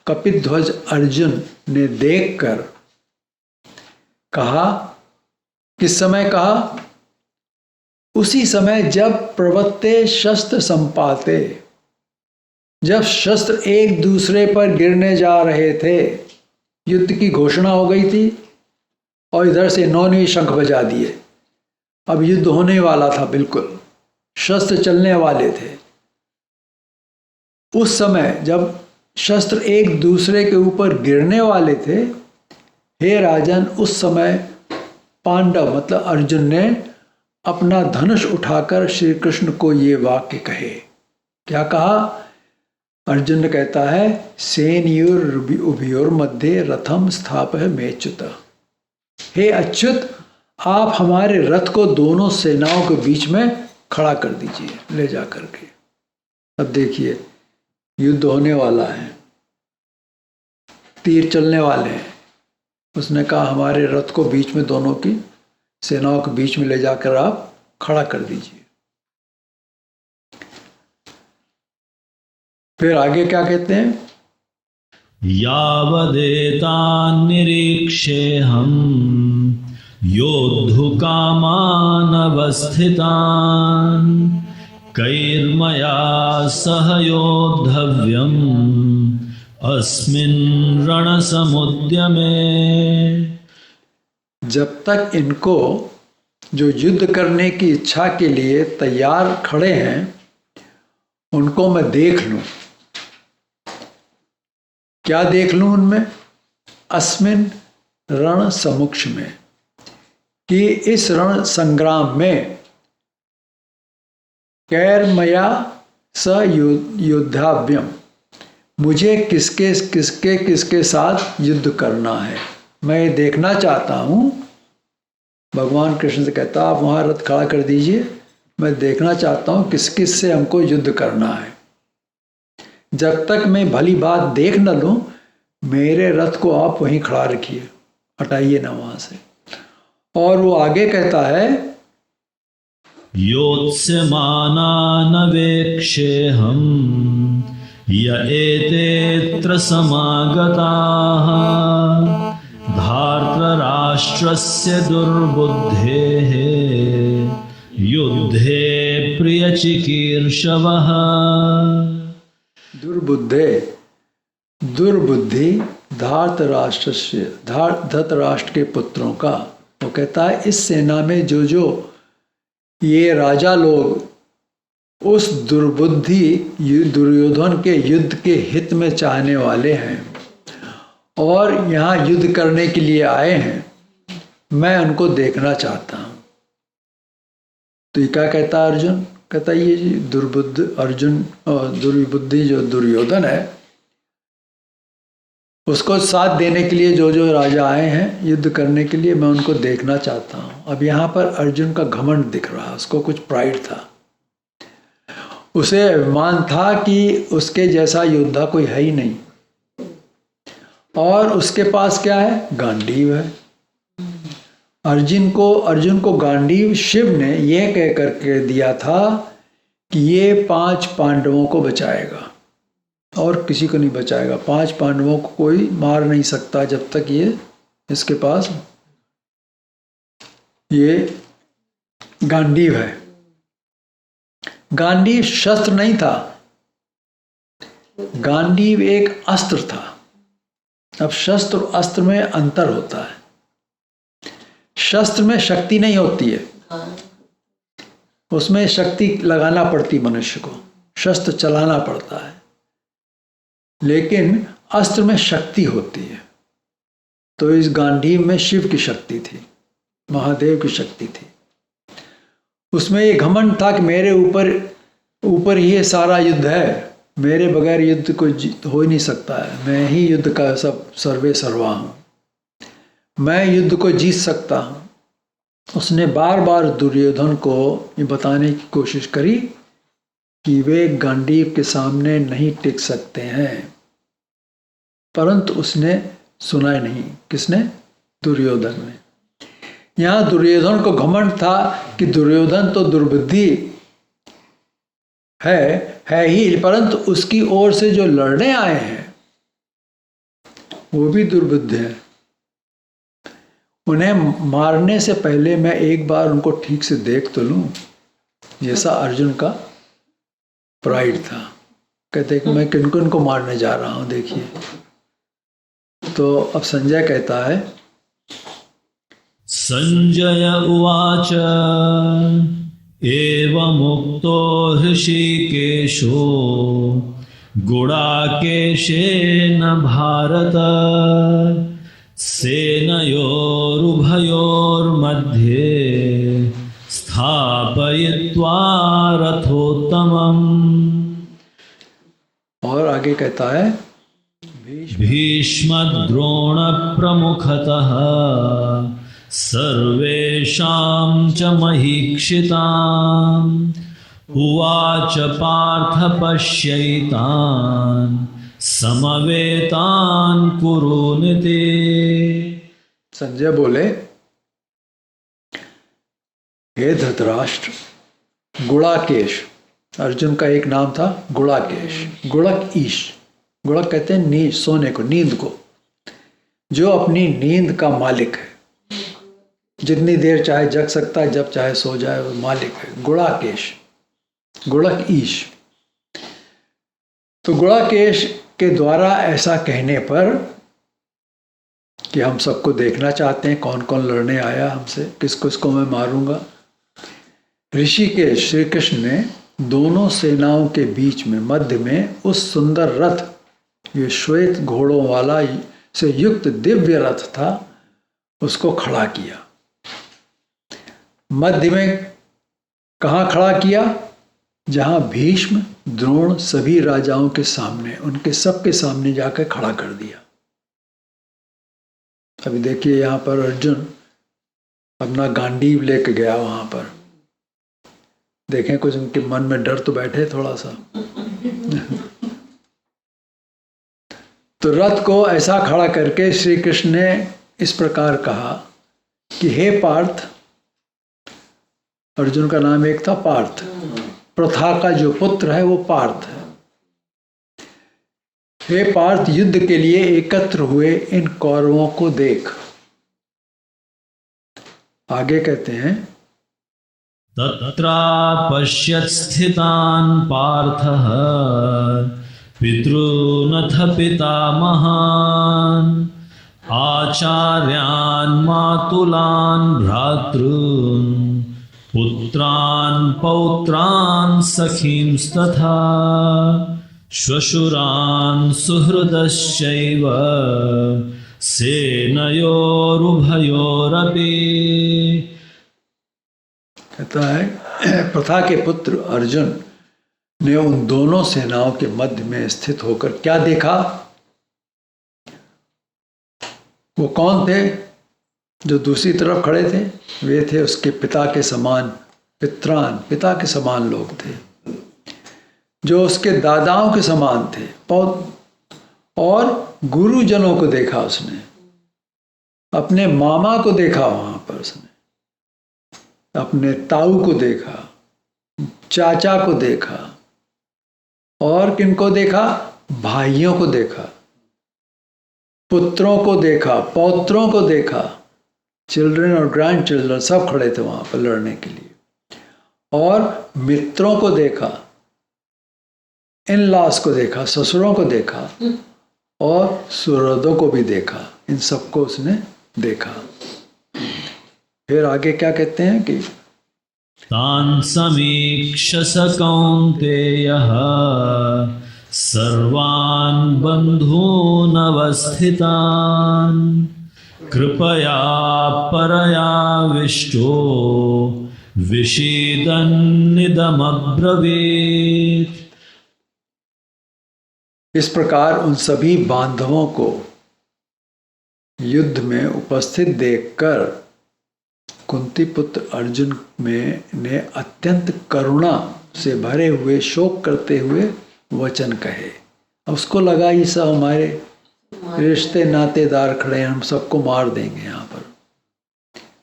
कपिध्वज अर्जुन ने देखकर कहा, किस समय कहा? उसी समय जब प्रवत्ते शस्त्र संपाते, जब शस्त्र एक दूसरे पर गिरने जा रहे थे, युद्ध की घोषणा हो गई थी और इधर से इन्होंने शंख बजा दिए। अब युद्ध होने वाला था, बिल्कुल शस्त्र चलने वाले थे। उस समय जब शस्त्र एक दूसरे के ऊपर गिरने वाले थे, हे राजन, उस समय पांडव मतलब अर्जुन ने अपना धनुष उठाकर श्री कृष्ण को ये वाक्य कहे। क्या कहा? अर्जुन कहता है, सेनयोर उभयोर मध्य रथम स्थापय मेच्युत। हे अच्युत, आप हमारे रथ को दोनों सेनाओं के बीच में खड़ा कर दीजिए, ले जा करके। अब देखिए, युद्ध होने वाला है, तीर चलने वाले हैं। उसने कहा, हमारे रथ को बीच में, दोनों की सेनाओं के बीच में ले जाकर आप खड़ा कर दीजिए। फिर आगे क्या कहते हैं? यावदेतान् निरीक्षेऽहं योद्धुकामान् अवस्थितान् कैर्मया सह योद्धव्यम् अस्मिन् रणसमुद्यमे। जब तक इनको जो युद्ध करने की इच्छा के लिए तैयार खड़े हैं, उनको मैं देख लूं। क्या देख लूं उनमें? अस्मिन रण समुक्ष में, कि इस रण संग्राम में कैर्मया स योद्धाव्यम, मुझे किसके साथ युद्ध करना है, मैं देखना चाहता हूं। भगवान कृष्ण से कहता, आप वहां रथ खड़ा कर दीजिए, मैं देखना चाहता हूं किस से हमको युद्ध करना है। जब तक मैं भली बात देख न लूं, मेरे रथ को आप वहीं खड़ा रखिए, हटाइए ना वहां से। और वो आगे कहता है, योत्स्यमानान् वेक्षेऽहं य एतेऽत्र समागताः धार्तराष्ट्रस्य दुर्बुद्धेः युद्धे प्रियचिकीर्षवः। दुर्बुद्धि धृतराष्ट्र के पुत्रों का। वो कहता है, इस सेना में जो ये राजा लोग उस दुर्बुद्धि दुर्योधन के युद्ध के हित में चाहने वाले हैं और यहाँ युद्ध करने के लिए आए हैं, मैं उनको देखना चाहता हूँ। तो ये क्या कहता है अर्जुन? कहता ये दुर्बुद्ध अर्जुन और दुर्बुद्धि जो दुर्योधन है, उसको साथ देने के लिए जो जो राजा आए हैं युद्ध करने के लिए, मैं उनको देखना चाहता हूँ। अब यहाँ पर अर्जुन का घमंड दिख रहा है, उसको कुछ प्राइड था, उसे अभिमान था कि उसके जैसा योद्धा कोई है ही नहीं, और उसके पास क्या है, गांडीव है। अर्जुन को गांडीव शिव ने यह कह करके दिया था कि ये 5 पांडवों को बचाएगा और किसी को नहीं बचाएगा। 5 पांडवों को कोई मार नहीं सकता जब तक ये इसके पास ये गांडीव है। गांडीव शस्त्र नहीं था, गांडीव एक अस्त्र था। अब शस्त्र और अस्त्र में अंतर होता है। शस्त्र में शक्ति नहीं होती है, उसमें शक्ति लगाना पड़ती मनुष्य को, शस्त्र चलाना पड़ता है, लेकिन अस्त्र में शक्ति होती है। तो इस गांडीव में शिव की शक्ति थी, महादेव की शक्ति थी। उसमें ये घमंड था कि मेरे ऊपर ही ये सारा युद्ध है, मेरे बगैर युद्ध को हो ही नहीं सकता है, मैं ही युद्ध का सब सर्वे सर्वा हूँ, मैं युद्ध को जीत सकता हूँ। उसने बार बार दुर्योधन को ये बताने की कोशिश करी कि वे गांडीव के सामने नहीं टिक सकते हैं, परंतु उसने सुना ही नहीं। किसने? दुर्योधन ने। यहाँ दुर्योधन को घमंड था कि दुर्योधन तो दुर्बुद्धि है ही, परंतु उसकी ओर से जो लड़ने आए हैं वो भी दुर्बुद्ध हैं। उन्हें मारने से पहले मैं एक बार उनको ठीक से देख तो लूं, जैसा अर्जुन का प्राइड था। कहते कि मैं किन किन को मारने जा रहा हूं, देखिए। तो अब संजय कहता है, संजय उवाच एवमुक्तो हृषीकेशो गुडाकेशेन भारत सेनयोरुभयोर्मध्ये स्थापयित्वा रथोत्तमम्। और आगे कहता है, भीष्मद्रोणप्रमुखतः सर्वेषां च महीक्षितान् उवाच पार्थ पश्यैतान् समवेतान् कुरुनिति। संजय बोले, हे धृतराष्ट्र, गुड़ाकेश, अर्जुन का एक नाम था गुड़ाकेश, गुड़क ईश, गुड़क कहते हैं नींद, सोने को, नींद को, जो अपनी नींद का मालिक है, जितनी देर चाहे जग सकता है, जब चाहे सो जाए, वो मालिक है। गुड़ाकेश, गुड़क ईश। तो गुड़ाकेश के द्वारा ऐसा कहने पर कि हम सबको देखना चाहते हैं कौन कौन लड़ने आया हमसे, किस किसको मैं मारूंगा, ऋषिकेश श्री कृष्ण ने दोनों सेनाओं के बीच में, मध्य में, उस सुंदर रथ, ये श्वेत घोड़ों वाला से युक्त दिव्य रथ था, उसको खड़ा किया। मध्य में कहाँ खड़ा किया? जहां भीष्म, द्रोण सभी राजाओं के सामने, उनके सबके सामने जाकर खड़ा कर दिया। अभी देखिए यहां पर अर्जुन अपना गांडीव लेके गया वहां पर, देखें कुछ उनके मन में डर तो बैठे थोड़ा सा। तो रथ को ऐसा खड़ा करके श्री कृष्ण ने इस प्रकार कहा कि हे पार्थ, अर्जुन का नाम एक था पार्थ, प्रथा का जो पुत्र है वो पार्थ है। हे पार्थ, युद्ध के लिए एकत्र हुए इन कौरवों को देख। आगे कहते हैं, तत्रा पश्यत् स्थितान् पार्थः पितॄनथ पितामहान् आचार्यान् मातुलान् भ्रातॄन् पुत्रान् पौत्रान् सखींस्तथा श्वशुरान् सुहृदश्चैव सेनयोरुभयोरपि। कहता है प्रथा के पुत्र अर्जुन ने उन दोनों सेनाओं के मध्य में स्थित होकर क्या देखा? वो कौन थे जो दूसरी तरफ खड़े थे? वे थे उसके पिता के समान पित्रान, पिता के समान लोग थे, जो उसके दादाओं के समान थे। और गुरुजनों को देखा उसने, अपने मामा को देखा वहां पर उसने, अपने ताऊ को देखा, चाचा को देखा, और किनको देखा? भाइयों को देखा, पुत्रों को देखा, पौत्रों को देखा, चिल्ड्रन और ग्रैंड चिल्ड्रन सब खड़े थे वहां पर लड़ने के लिए। और मित्रों को देखा, इन लॉस को देखा, ससुरों को देखा, और सुहृदों को भी देखा। इन सबको उसने देखा। फिर आगे क्या कहते हैं कि तान् समीक्ष स कौन्तेयः सर्वान् बन्धून् अवस्थितान् कृपया परयाविष्टो विषीदन्निदमब्रवीत्। इस प्रकार उन सभी बांधवों को युद्ध में उपस्थित देखकर कुंती पुत्र अर्जुन ने अत्यंत करुणा से भरे हुए शोक करते हुए वचन कहे। उसको लगा ये सब हमारे रिश्ते नातेदार खड़े हैं, हम सबको मार देंगे। यहाँ पर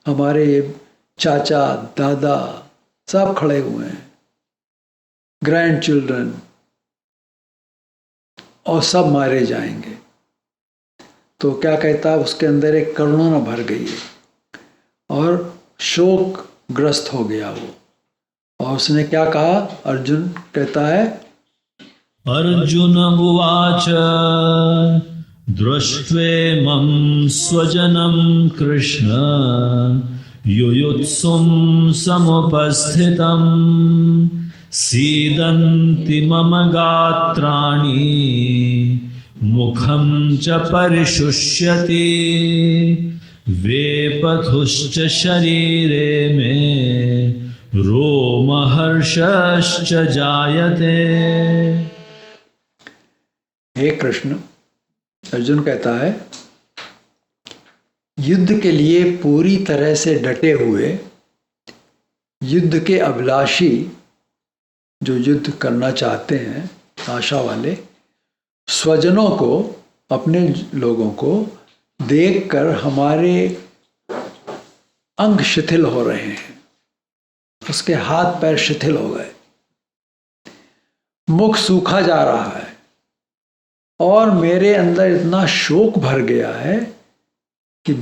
हमारे ये चाचा दादा सब खड़े हुए हैं, ग्रैंड चिल्ड्रन, और सब मारे जाएंगे। तो क्या कहता है, उसके अंदर एक करुणा भर गई है और शोक ग्रस्त हो गया वो। और उसने क्या कहा? अर्जुन कहता है, अर्जुन उवाच दृष्ट्वेमं स्वजनं कृष्ण युयुत्सुं समुपस्थितं सीदन्ति मम गात्राणि मुखं च परिशुष्यति वेपथुश्च शरीरे मे रोमहर्षश्च जायते। हे कृष्ण, अर्जुन कहता है, युद्ध के लिए पूरी तरह से डटे हुए, युद्ध के अभिलाषी, जो युद्ध करना चाहते हैं, आशा वाले स्वजनों को, अपने लोगों को देखकर हमारे अंग शिथिल हो रहे हैं। उसके हाथ पैर शिथिल हो गए, मुख सूखा जा रहा है, और मेरे अंदर इतना शोक भर गया है कि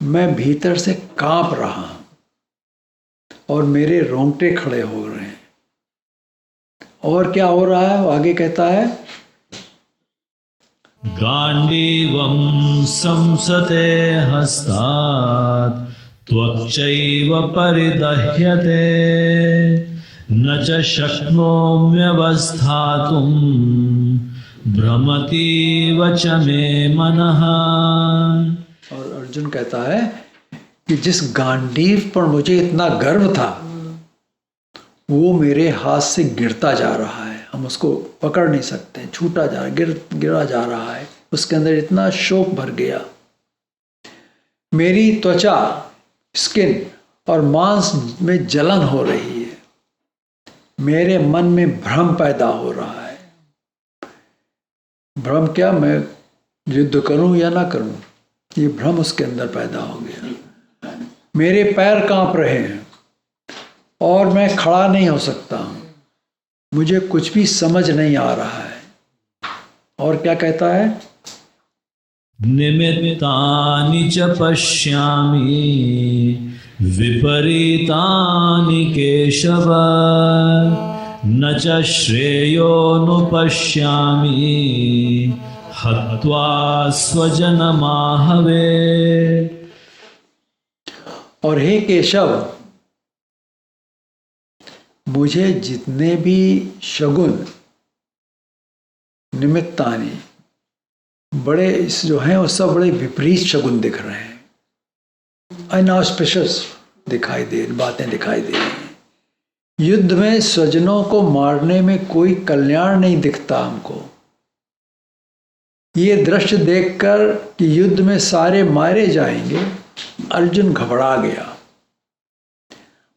मैं भीतर से कांप रहा हूं और मेरे रोंगटे खड़े हो रहे हैं। और क्या हो रहा है? वो आगे कहता है, गांडीवं संसते हस्तात् त्वच्चैव परिदह्यते न च शक्नोम्यवस्थातुं भ्रमतीव च मे मनः। और अर्जुन कहता है कि जिस गांडीव पर मुझे इतना गर्व था, वो मेरे हाथ से गिरता जा रहा है। हम उसको पकड़ नहीं सकते, छूटा जा रहा, गिरा जा रहा है। उसके अंदर इतना शोक भर गया। मेरी त्वचा, स्किन और मांस में जलन हो रही है। मेरे मन में भ्रम पैदा हो रहा है। भ्रम क्या? मैं युद्ध करूं या ना करूं, ये भ्रम उसके अंदर पैदा हो गया। मेरे पैर कांप रहे हैं और मैं खड़ा नहीं हो सकता हूं। मुझे कुछ भी समझ नहीं आ रहा है। और क्या कहता है? निमित्तानि च पश्यामि विपरीतानि केशव न च श्रेयोनुपश्यामि हत्वा स्वजनमाहवे। और हे केशव, मुझे जितने भी शगुन, निमित्तानि, बड़े जो हैं वो सब बड़े विपरीत शगुन दिख रहे हैं। अनऑस्पिशियस दिखाई दे, बातें दिखाई दे रही हैं। युद्ध में स्वजनों को मारने में कोई कल्याण नहीं दिखता हमको। ये दृश्य देखकर कि युद्ध में सारे मारे जाएंगे, अर्जुन घबरा गया।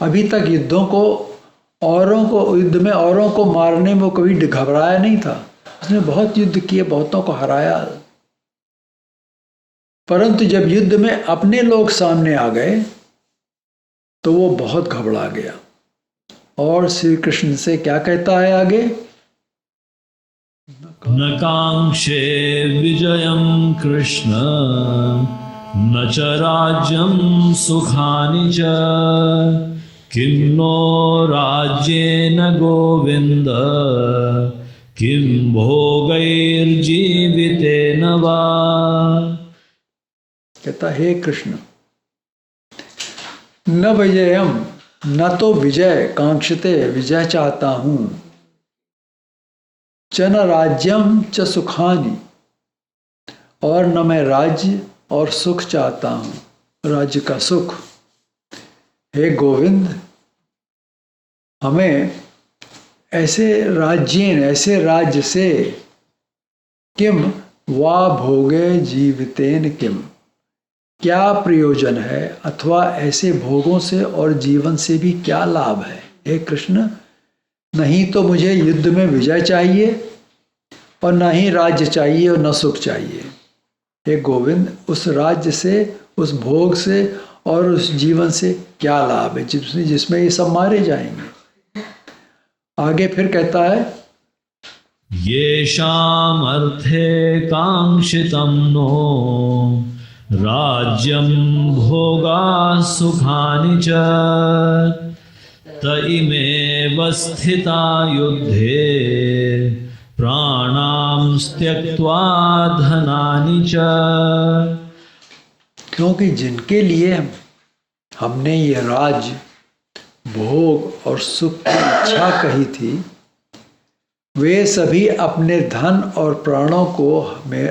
अभी तक युद्ध में औरों को मारने में वो कभी घबराया नहीं था। उसने बहुत युद्ध किए, बहुतों को हराया, परंतु जब युद्ध में अपने लोग सामने आ गए तो वो बहुत घबरा गया। और श्री कृष्ण से क्या कहता है आगे? न कांक्षे विजयं कृष्ण न च राज्यं सुखानि च किं नो राज्येन गोविन्द किं भोगैर्जीवितेन वा। कहता हे कृष्ण, न विजयम, न तो विजय कांक्षते, विजय चाहता हूं, च न राज्यम च सुखानि, और न मैं राज्य और सुख चाहता हूं, राज्य का सुख। हे गोविंद, हमें ऐसे राज्य से किम वा भोगे जीवितेन किम, क्या प्रयोजन है, अथवा ऐसे भोगों से और जीवन से भी क्या लाभ है। हे कृष्ण, नहीं तो मुझे युद्ध में विजय चाहिए और न ही राज्य चाहिए और न सुख चाहिए। हे गोविंद, उस राज्य से, उस भोग से और उस जीवन से क्या लाभ है जिसमें ये सब मारे जाएंगे। आगे फिर कहता है, येषाम् अर्थे कांक्षितं नो राज्यं भोगा सुखानि च त इमेव स्थिता युद्धे प्राणां त्यक्त्वा धनानि च। क्योंकि जिनके लिए हमने ये राज्य, भोग और सुख की इच्छा कही थी, वे सभी अपने धन और प्राणों को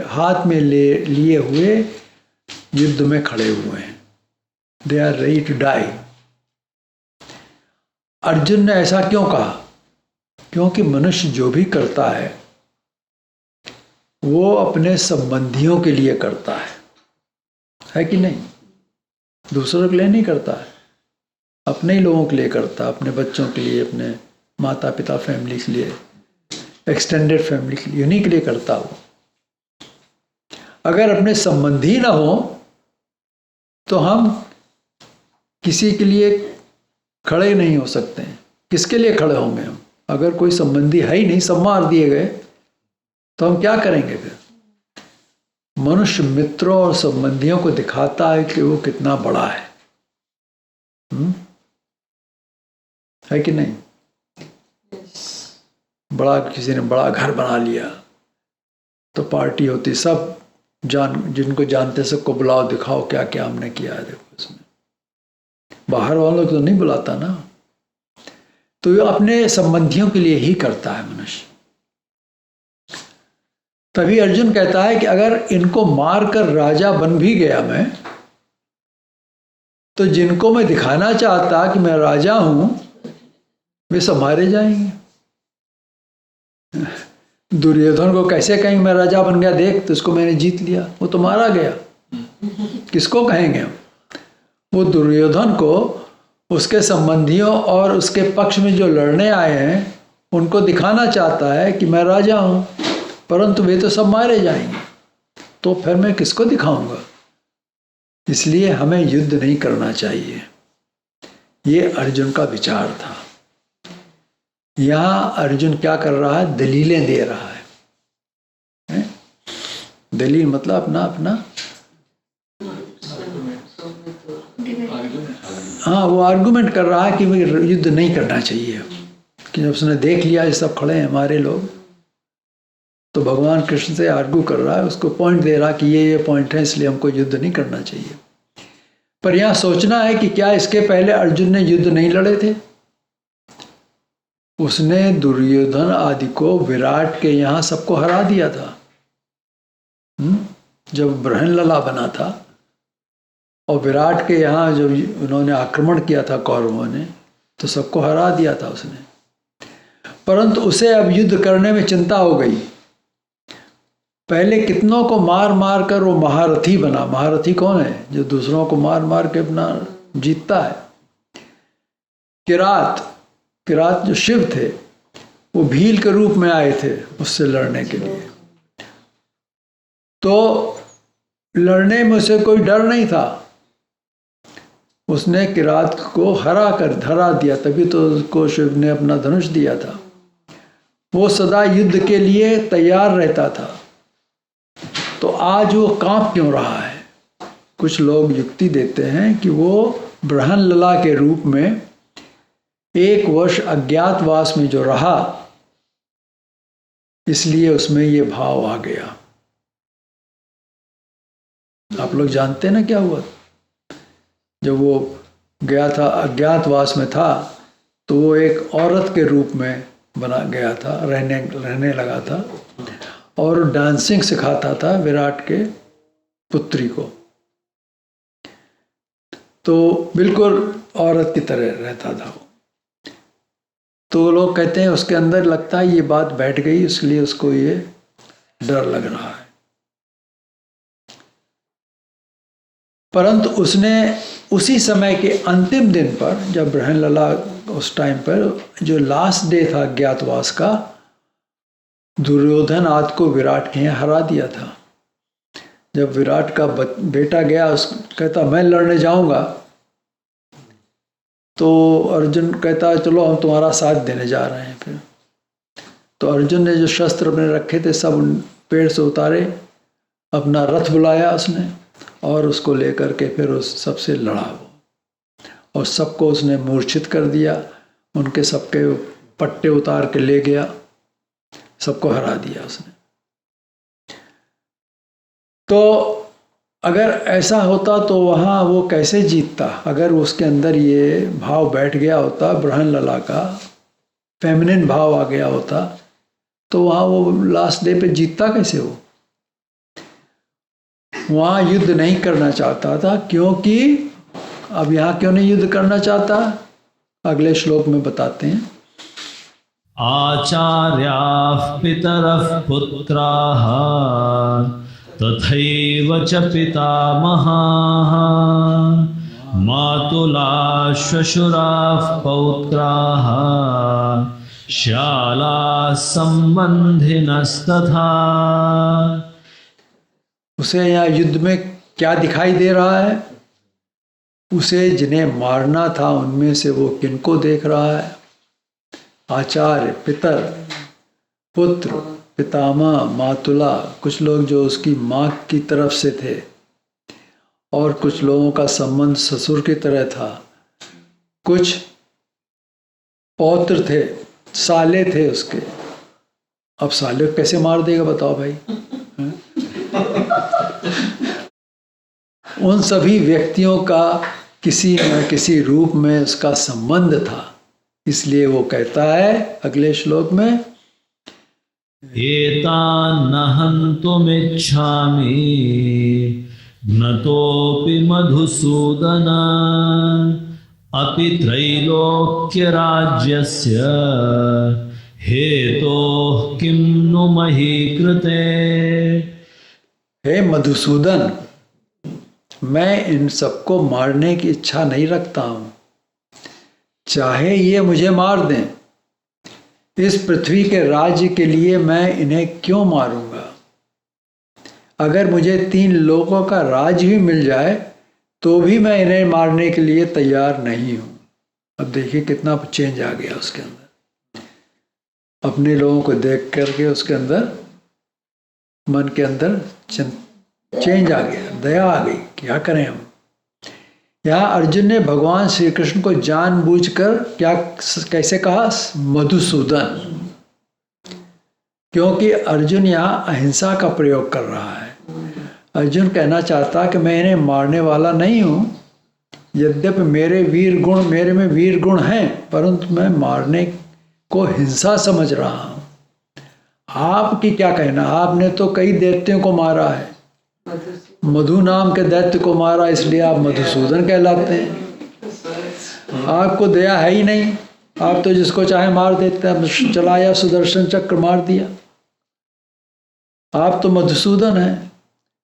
हाथ में लिए हुए युद्ध में खड़े हुए हैं। They are ready to die. Arjun ने ऐसा क्यों कहा? क्योंकि मनुष्य जो भी करता है वो अपने संबंधियों के लिए करता है कि नहीं? दूसरों के लिए नहीं करता है, अपने ही लोगों के लिए करता है, अपने बच्चों के लिए, अपने माता पिता, फैमिली के लिए, एक्सटेंडेड फैमिली के लिए, उन्हीं के लिए करता वो। अगर अपने संबंधी ना हो तो हम किसी के लिए खड़े नहीं हो सकते हैं। किसके लिए खड़े होंगे हम? अगर कोई संबंधी है ही नहीं, सब मार दिए गए, तो हम क्या करेंगे फिर? मनुष्य मित्रों और संबंधियों को दिखाता है कि वो कितना बड़ा है कि नहीं? बड़ा, किसी ने बड़ा घर बना लिया तो पार्टी होती, सब जिनको जानते सबको बुलाओ, दिखाओ क्या क्या हमने किया है, देखो इसमें। बाहर वालों को तो नहीं बुलाता ना। तो ये अपने संबंधियों के लिए ही करता है मनुष्य। तभी अर्जुन कहता है कि अगर इनको मारकर राजा बन भी गया मैं, तो जिनको मैं दिखाना चाहता कि मैं राजा हूं, वे सब मारे जाएंगे। दुर्योधन को कैसे कहेंगे मैं राजा बन गया, देख तो इसको मैंने जीत लिया, वो तो मारा गया। किसको कहेंगे हम? वो दुर्योधन को उसके संबंधियों और उसके पक्ष में जो लड़ने आए हैं उनको दिखाना चाहता है कि मैं राजा हूं, परंतु वे तो सब मारे जाएंगे, तो फिर मैं किसको दिखाऊंगा? इसलिए हमें युद्ध नहीं करना चाहिए। ये अर्जुन का विचार था। यहां अर्जुन क्या कर रहा है? दलीलें दे रहा है? दलील मतलब अपना अपना, हाँ, वो आर्गुमेंट कर रहा है कि युद्ध नहीं करना चाहिए। कि जब उसने देख लिया ये सब खड़े हैं हमारे लोग, तो भगवान कृष्ण से आर्गू कर रहा है, उसको पॉइंट दे रहा कि ये पॉइंट है, इसलिए हमको युद्ध नहीं करना चाहिए। पर यहाँ सोचना है कि क्या इसके पहले अर्जुन ने युद्ध नहीं लड़े थे? उसने दुर्योधन आदि को, विराट के यहाँ सबको हरा दिया था। जब बृहणलला बना था और विराट के यहाँ जब उन्होंने आक्रमण किया था कौरवों ने, तो सबको हरा दिया था उसने। परंतु उसे अब युद्ध करने में चिंता हो गई। पहले कितनों को मार मार कर वो महारथी बना। महारथी कौन है? जो दूसरों को मार मार के अपना जीतता है। किरात जो शिव थे, वो भील के रूप में आए थे उससे लड़ने के लिए। तो लड़ने में उसे कोई डर नहीं था। उसने किरात को हरा कर धरा दिया, तभी तो उसको शिव ने अपना धनुष दिया था। वो सदा युद्ध के लिए तैयार रहता था। तो आज वो कांप क्यों रहा है? कुछ लोग युक्ति देते हैं कि वो बृहन लला के रूप में 1 वर्ष अज्ञातवास में जो रहा, इसलिए उसमें ये भाव आ गया। आप लोग जानते हैं ना क्या हुआ? जब वो गया था, अज्ञातवास में था, तो वो एक औरत के रूप में बना गया था, रहने लगा था और डांसिंग सिखाता था विराट के पुत्री को। तो बिल्कुल औरत की तरह रहता था वो। तो लोग कहते हैं उसके अंदर लगता है ये बात बैठ गई, इसलिए उसको ये डर लग रहा है। परंतु उसने उसी समय के अंतिम दिन पर, जब बृहन लला उस टाइम पर जो लास्ट डे था अज्ञातवास का, दुर्योधन आदि को विराट के यहाँ हरा दिया था। जब विराट का बेटा गया, कहता मैं लड़ने जाऊंगा, तो अर्जुन कहता चलो हम तुम्हारा साथ देने जा रहे हैं। फिर तो अर्जुन ने जो शस्त्र अपने रखे थे सब पेड़ से उतारे, अपना रथ बुलाया उसने और उसको लेकर के फिर उस सबसे लड़ा वो, और सबको उसने मूर्छित कर दिया। उनके सबके पट्टे उतार के ले गया, सबको हरा दिया उसने। तो अगर ऐसा होता तो वहाँ वो कैसे जीतता? अगर उसके अंदर ये भाव बैठ गया होता, बृहन लला का फेमिनिन भाव आ गया होता, तो वहाँ वो लास्ट डे पे जीतता कैसे? हो वहाँ युद्ध नहीं करना चाहता था। क्योंकि अब यहाँ क्यों नहीं युद्ध करना चाहता? अगले श्लोक में बताते हैं। आचार्याः पितरः पुत्राः तथैव च पितामहाः मातुलाः श्वशुराः पौत्राः श्यालाः सम्बन्धिनस्तथा। उसे यहाँ युद्ध में क्या दिखाई दे रहा है? उसे जिन्हें मारना था उनमें से वो किनको देख रहा है? आचार्य, पितर, पुत्र, पितामह, मातुला, कुछ लोग जो उसकी माँ की तरफ से थे, और कुछ लोगों का संबंध ससुर की तरह था, कुछ पौत्र थे, साले थे उसके। अब साले को कैसे मार देगा बताओ भाई? उन सभी व्यक्तियों का किसी न किसी रूप में उसका संबंध था। इसलिए वो कहता है अगले श्लोक में, एतान् न हन्तुमिच्छामि ज्ञतोऽपि मधुसूदन अपि त्रैलोक्यराज्यस्य हेतोः किं नु मही कृते। हे मधुसूदन, मैं इन सबको मारने की इच्छा नहीं रखता हूँ, चाहे ये मुझे मार दें। इस पृथ्वी के राज्य के लिए मैं इन्हें क्यों मारूंगा? अगर मुझे 3 लोगों का राज्य भी मिल जाए तो भी मैं इन्हें मारने के लिए तैयार नहीं हूँ। अब देखिए कितना चेंज आ गया उसके अंदर। अपने लोगों को देख करके उसके अंदर, मन के अंदर चेंज आ गया, दया आ गई। क्या करें हम? यहाँ अर्जुन ने भगवान श्री कृष्ण को जानबूझकर क्या कैसे कहा? मधुसूदन। क्योंकि अर्जुन यहाँ अहिंसा का प्रयोग कर रहा है। अर्जुन कहना चाहता कि मैं इन्हें मारने वाला नहीं हूँ, यद्यपि मेरे में वीर गुण हैं, परंतु मैं मारने को हिंसा समझ रहा हूँ। आपकी क्या कहना? आपने तो कई दैत्यों को मारा है, मधु नाम के दैत्य को मारा, इसलिए आप मधुसूदन कहलाते हैं। आपको दया है ही नहीं, आप तो जिसको चाहे मार देते हैं। चलाया सुदर्शन चक्र, मार दिया। आप तो मधुसूदन हैं,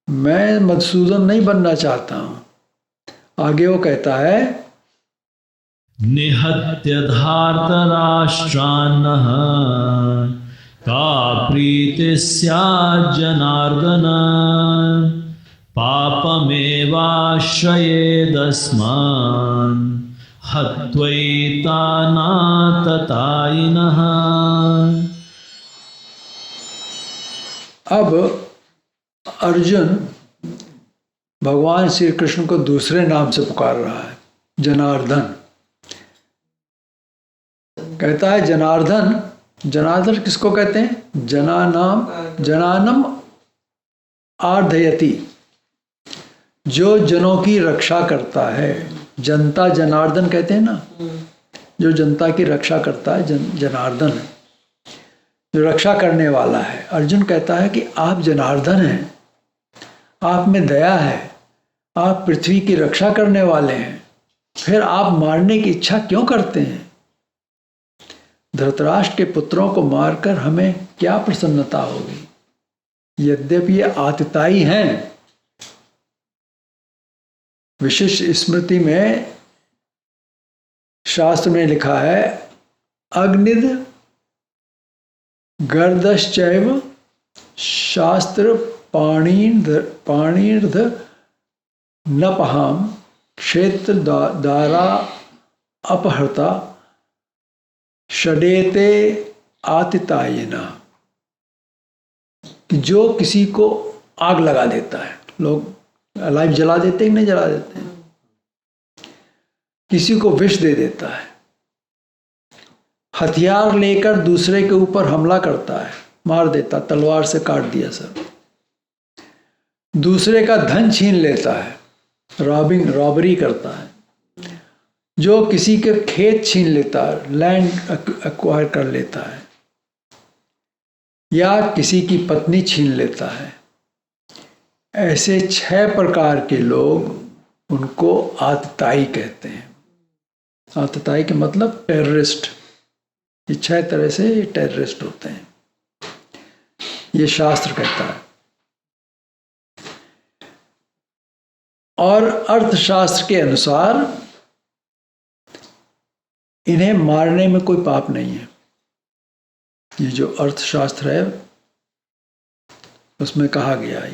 मैं मधुसूदन नहीं बनना चाहता हूं। आगे वो कहता है, निहत्य धार्तराष्ट्रान्नः का प्रीति स्यात् जनार्दन पापमेवाश्रयेदस्मान् हत्वैतानाततायिनः। अब अर्जुन भगवान श्री कृष्ण को दूसरे नाम से पुकार रहा है, जनार्दन। कहता है जनार्दन, जनार्दन किसको कहते हैं? जनानम आर्धयति, जो जनों की रक्षा करता है। जनता जनार्दन कहते हैं ना, जो जनता की रक्षा करता है जनार्दन है, जो रक्षा करने वाला है। अर्जुन कहता है कि आप जनार्दन हैं, आप में दया है, आप पृथ्वी की रक्षा करने वाले हैं, फिर आप मारने की इच्छा क्यों करते हैं? धृतराष्ट्र के पुत्रों को मारकर हमें क्या प्रसन्नता होगी? यद्यपि ये आतताई हैं। विशिष्ट स्मृति में शास्त्र में लिखा है, अग्निद गर्दश्चैव शास्त्र पाणिर्ध नपहाम क्षेत्र दारा अपहृता षडेते आतितायिना। कि जो किसी को आग लगा देता है, लोग लाइफ जला देते हैं, नहीं जला देते हैं, किसी को विष दे देता है, हथियार लेकर दूसरे के ऊपर हमला करता है, मार देता, तलवार से काट दिया सर, दूसरे का धन छीन लेता है, रॉबरी करता है, जो किसी के खेत छीन लेता है, लैंड एक्वायर कर लेता है, या किसी की पत्नी छीन लेता है, ऐसे 6 प्रकार के लोग, उनको आतताई कहते हैं। आतताई के मतलब टेररिस्ट। ये 6 तरह से ये टेररिस्ट होते हैं, ये शास्त्र कहता है। और अर्थशास्त्र के अनुसार इन्हें मारने में कोई पाप नहीं है। ये जो अर्थशास्त्र है उसमें कहा गया है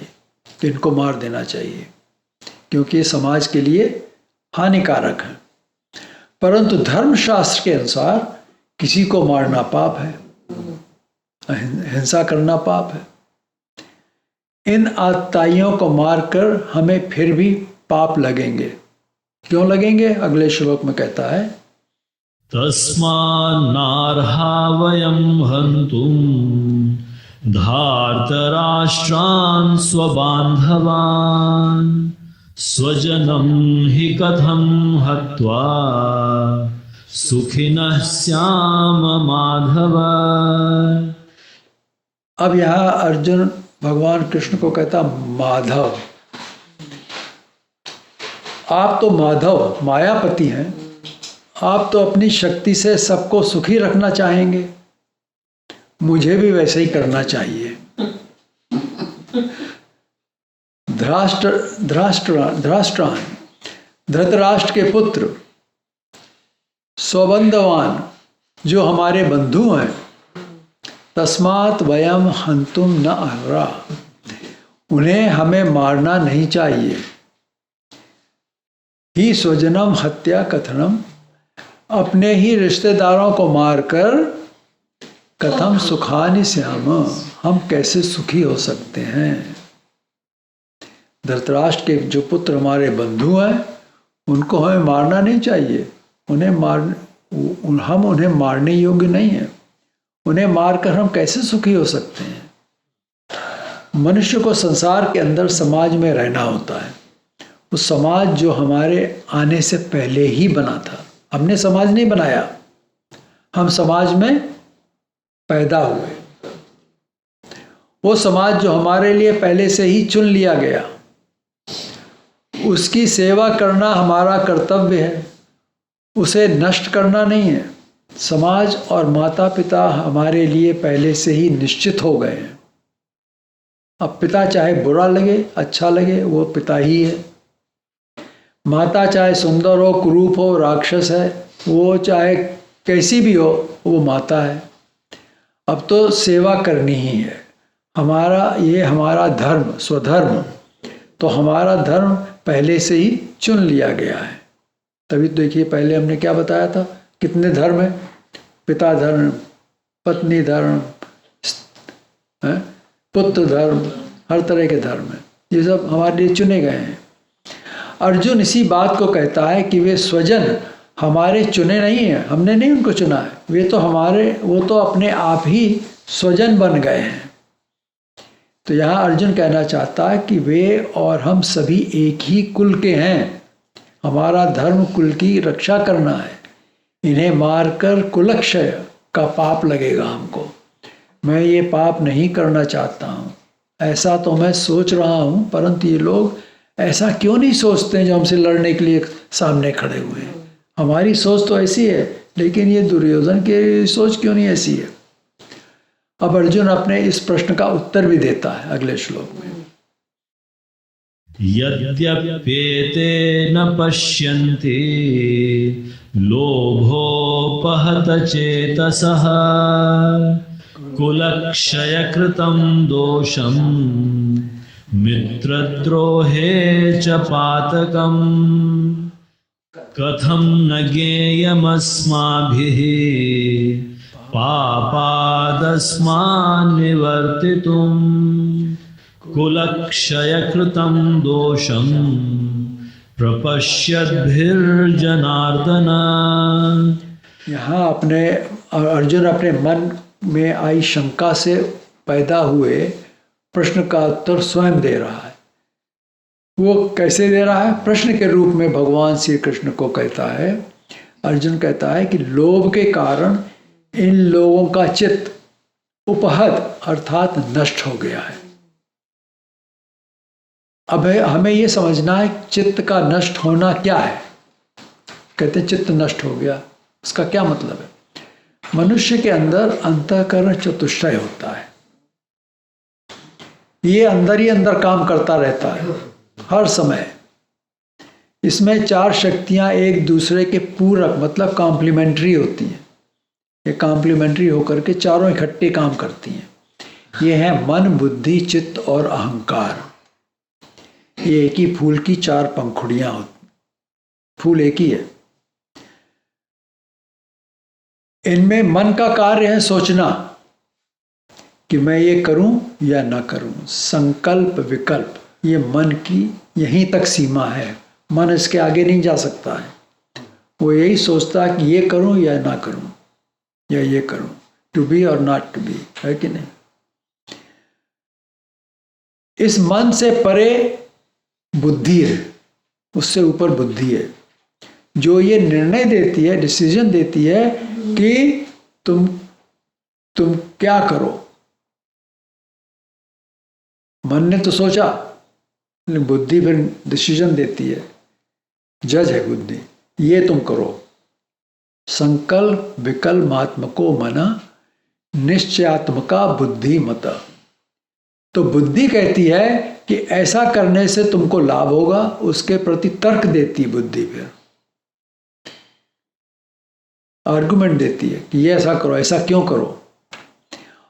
कि इनको मार देना चाहिए, क्योंकि ये समाज के लिए हानिकारक है। परंतु धर्मशास्त्र के अनुसार किसी को मारना पाप है, हिंसा करना पाप है। इन आतताइयों को मारकर हमें फिर भी पाप लगेंगे। क्यों लगेंगे? अगले श्लोक में कहता है, तस्मान्नार्हा वयं हन्तुं धार्तराष्ट्रान् स्वबान्धवान् स्वजनं हि कथं हत्वा सुखिनः स्याम माधव। अब यहाँ अर्जुन भगवान कृष्ण को कहता, माधव, आप तो माधव मायापति हैं, आप तो अपनी शक्ति से सबको सुखी रखना चाहेंगे, मुझे भी वैसे ही करना चाहिए। धृतराष्ट्र के पुत्र, स्वबंधवान, जो हमारे बंधु हैं, तस्मात् वयम हंतुम न अर्हा, उन्हें हमें मारना नहीं चाहिए। ही स्वजनम हत्या कथनम, अपने ही रिश्तेदारों को मारकर कथम सुखानि स्याम, हम कैसे सुखी हो सकते हैं। धृतराष्ट्र के जो पुत्र हमारे बंधु हैं, उनको हमें मारना नहीं चाहिए। हम उन्हें मारने योग्य नहीं हैं। उन्हें मारकर हम कैसे सुखी हो सकते हैं। मनुष्य को संसार के अंदर समाज में रहना होता है। उस समाज जो हमारे आने से पहले ही बना था, हमने समाज नहीं बनाया, हम समाज में पैदा हुए। वो समाज जो हमारे लिए पहले से ही चुन लिया गया, उसकी सेवा करना हमारा कर्तव्य है। उसे नष्ट करना नहीं है। समाज और माता पिता हमारे लिए पहले से ही निश्चित हो गए हैं। अब पिता चाहे बुरा लगे अच्छा लगे, वो पिता ही है। माता चाहे सुंदर हो, कुरूप हो, राक्षस है, वो चाहे कैसी भी हो, वो माता है। अब तो सेवा करनी ही है। ये हमारा धर्म, स्वधर्म, तो हमारा धर्म पहले से ही चुन लिया गया है। तभी तो देखिए पहले हमने क्या बताया था, कितने धर्म है, पिता धर्म, पत्नी धर्म, पुत्र धर्म, हर तरह के धर्म है। ये सब हमारे लिए चुने गए हैं। अर्जुन इसी बात को कहता है कि वे स्वजन हमारे चुने नहीं हैं, हमने नहीं उनको चुना है, वो तो अपने आप ही स्वजन बन गए हैं। तो यहाँ अर्जुन कहना चाहता है कि वे और हम सभी एक ही कुल के हैं। हमारा धर्म कुल की रक्षा करना है। इन्हें मारकर कुलक्षय का पाप लगेगा हमको। मैं ये पाप नहीं करना चाहता हूँ, ऐसा तो मैं सोच रहा हूँ, परंतु ये लोग ऐसा क्यों नहीं सोचते हैं जो हमसे लड़ने के लिए सामने खड़े हुए हैं। हमारी सोच तो ऐसी है, लेकिन ये दुर्योधन की सोच क्यों नहीं ऐसी है। अब अर्जुन अपने इस प्रश्न का उत्तर भी देता है अगले श्लोक में। यद्यप्येते न पश्यन्ति लोभोपहत चेतसः कुलक्षयकृतं दोषं मित्रद्रोहे च पातकम् कथं न ज्ञेयमस्माभिः पापादस्मान् निवर्तितुम् कुलक्षयकृतं दोषं प्रपश्यद्भिर्जनार्दन। यहाँ अर्जुन अपने मन में आई शंका से पैदा हुए प्रश्न का उत्तर स्वयं दे रहा है। वो कैसे दे रहा है? प्रश्न के रूप में भगवान श्री कृष्ण को कहता है। अर्जुन कहता है कि लोभ के कारण इन लोगों का चित्त उपहत अर्थात नष्ट हो गया है। अब हमें ये समझना है चित्त का नष्ट होना क्या है। कहते हैं चित्त नष्ट हो गया, उसका क्या मतलब है? मनुष्य के अंदर अंतःकरण चतुष्टय होता है। ये अंदर ही अंदर काम करता रहता है हर समय। इसमें चार शक्तियां एक दूसरे के पूरक मतलब कॉम्प्लीमेंट्री होती हैं। ये कॉम्प्लीमेंट्री होकर के चारों इकट्ठे काम करती हैं। ये हैं मन, बुद्धि, चित्त और अहंकार। ये एक ही फूल की चार पंखुड़ियां होती, फूल एक ही है। इनमें मन का कार्य है सोचना कि मैं ये करूं या ना करूं। संकल्प विकल्प ये मन की यहीं तक सीमा है। मन इसके आगे नहीं जा सकता है। वो यही सोचता है कि ये करूं या ना करूं, या ये करूं, टू बी और नॉट टू बी, है कि नहीं। इस मन से परे बुद्धि है, उससे ऊपर बुद्धि है जो ये निर्णय देती है, डिसीजन देती है कि तुम क्या करो। मन ने तो सोचा, लेकिन बुद्धि फिर डिसीजन देती है, जज है बुद्धि, ये तुम करो। संकल्प विकल्पात्मको मना निश्चयात्मका बुद्धि मत। तो बुद्धि कहती है कि ऐसा करने से तुमको लाभ होगा, उसके प्रति तर्क देती बुद्धि, फिर आर्गुमेंट देती है कि ये ऐसा करो, ऐसा क्यों करो।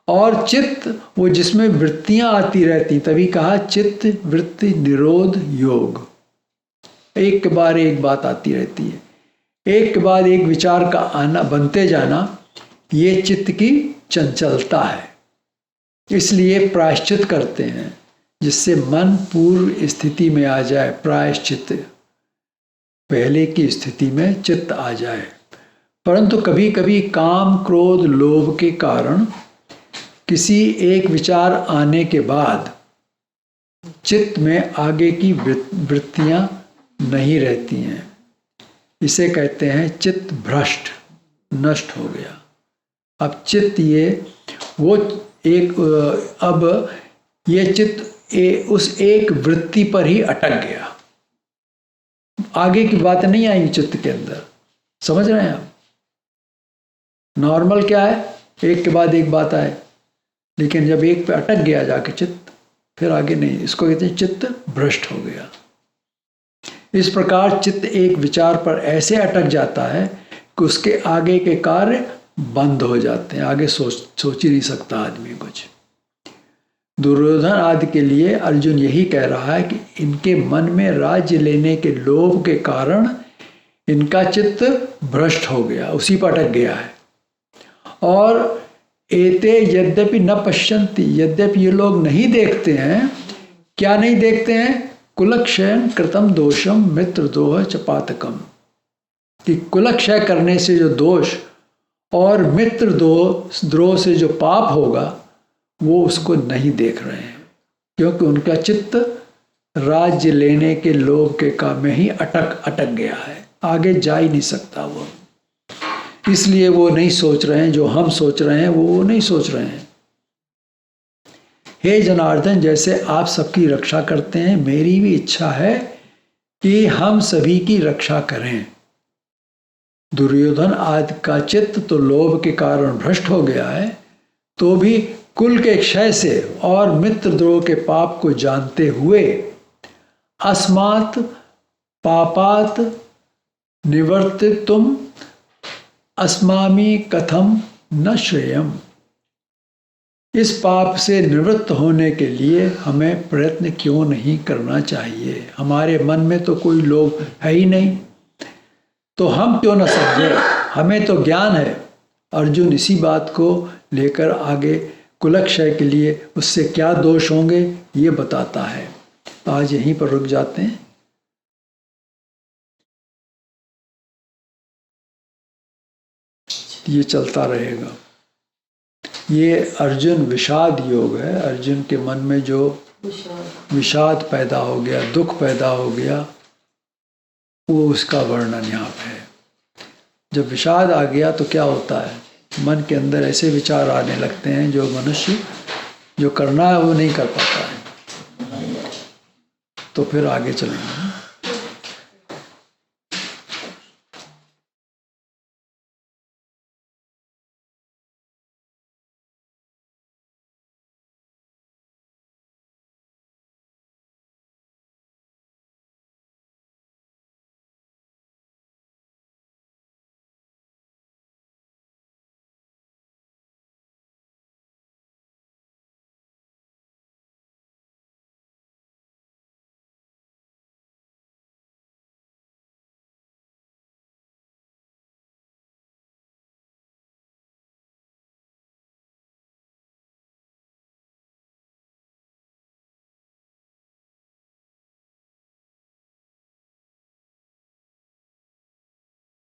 और चित्त वो जिसमें वृत्तियां आती रहती, तभी कहा चित्त वृत्ति निरोध योग। एक के बाद एक बात आती रहती है, एक के बाद एक विचार का आना, बनते जाना, ये चित्त की चंचलता है। इसलिए प्रायश्चित करते हैं जिससे मन पूर्व स्थिति में आ जाए। प्रायश्चित, पहले की स्थिति में चित्त आ जाए। परंतु कभी कभी काम, क्रोध, लोभ के कारण किसी एक विचार आने के बाद चित्त में आगे की वृत्तियां नहीं रहती हैं। इसे कहते हैं चित्त भ्रष्ट, नष्ट हो गया। अब चित्त अब ये चित्त उस एक वृत्ति पर ही अटक गया। आगे की बात नहीं आई चित्त के अंदर। समझ रहे हैं आप? नॉर्मल क्या है, एक के बाद एक बात आए, लेकिन जब एक पे अटक गया जाके चित्त, फिर आगे नहीं। इसको कहते हैं चित्त भ्रष्ट हो गया। इस प्रकार चित्त एक विचार पर ऐसे अटक जाता है कि उसके आगे के कार्य बंद हो जाते हैं, आगे सोच ही नहीं सकता आदमी कुछ। दुर्योधन आदि के लिए अर्जुन यही कह रहा है कि इनके मन में राज्य लेने के लोभ के कारण इनका चित्त भ्रष्ट हो गया, उसी पर अटक गया है। और एते यद्यपि न पश्यन्ति, यद्यपि ये लोग नहीं देखते हैं, क्या नहीं देखते हैं? कुलक्षयं कृतम दोषम मित्रद्रोह च पातकम, कि कुलक्षय करने से जो दोष और मित्रद्रोह से जो पाप होगा वो उसको नहीं देख रहे हैं, क्योंकि उनका चित्त राज्य लेने के लोभ के काम में ही अटक गया है, आगे जा ही नहीं सकता वो। इसलिए वो नहीं सोच रहे हैं, जो हम सोच रहे हैं वो नहीं सोच रहे हैं। हे जनार्दन, जैसे आप सबकी रक्षा करते हैं, मेरी भी इच्छा है कि हम सभी की रक्षा करें। दुर्योधन आदि का चित्त तो लोभ के कारण भ्रष्ट हो गया है, तो भी कुल के क्षय से और मित्रद्रोह के पाप को जानते हुए अस्मात् पापात् निवर्तितुम् अस्मामि कथम न श्रेयम, इस पाप से निवृत्त होने के लिए हमें प्रयत्न क्यों नहीं करना चाहिए? हमारे मन में तो कोई लोभ है ही नहीं, तो हम क्यों न समझे? हमें तो ज्ञान है। अर्जुन इसी बात को लेकर आगे कुलक्षय के लिए उससे क्या दोष होंगे ये बताता है। आज यहीं पर रुक जाते हैं। ये चलता रहेगा। ये अर्जुन विषाद योग है। अर्जुन के मन में जो विषाद पैदा हो गया, दुख पैदा हो गया, वो उसका वर्णन यहाँ पे है। जब विषाद आ गया तो क्या होता है? मन के अंदर ऐसे विचार आने लगते हैं जो मनुष्य जो करना है वो नहीं कर पाता है। तो फिर आगे चलेंगे।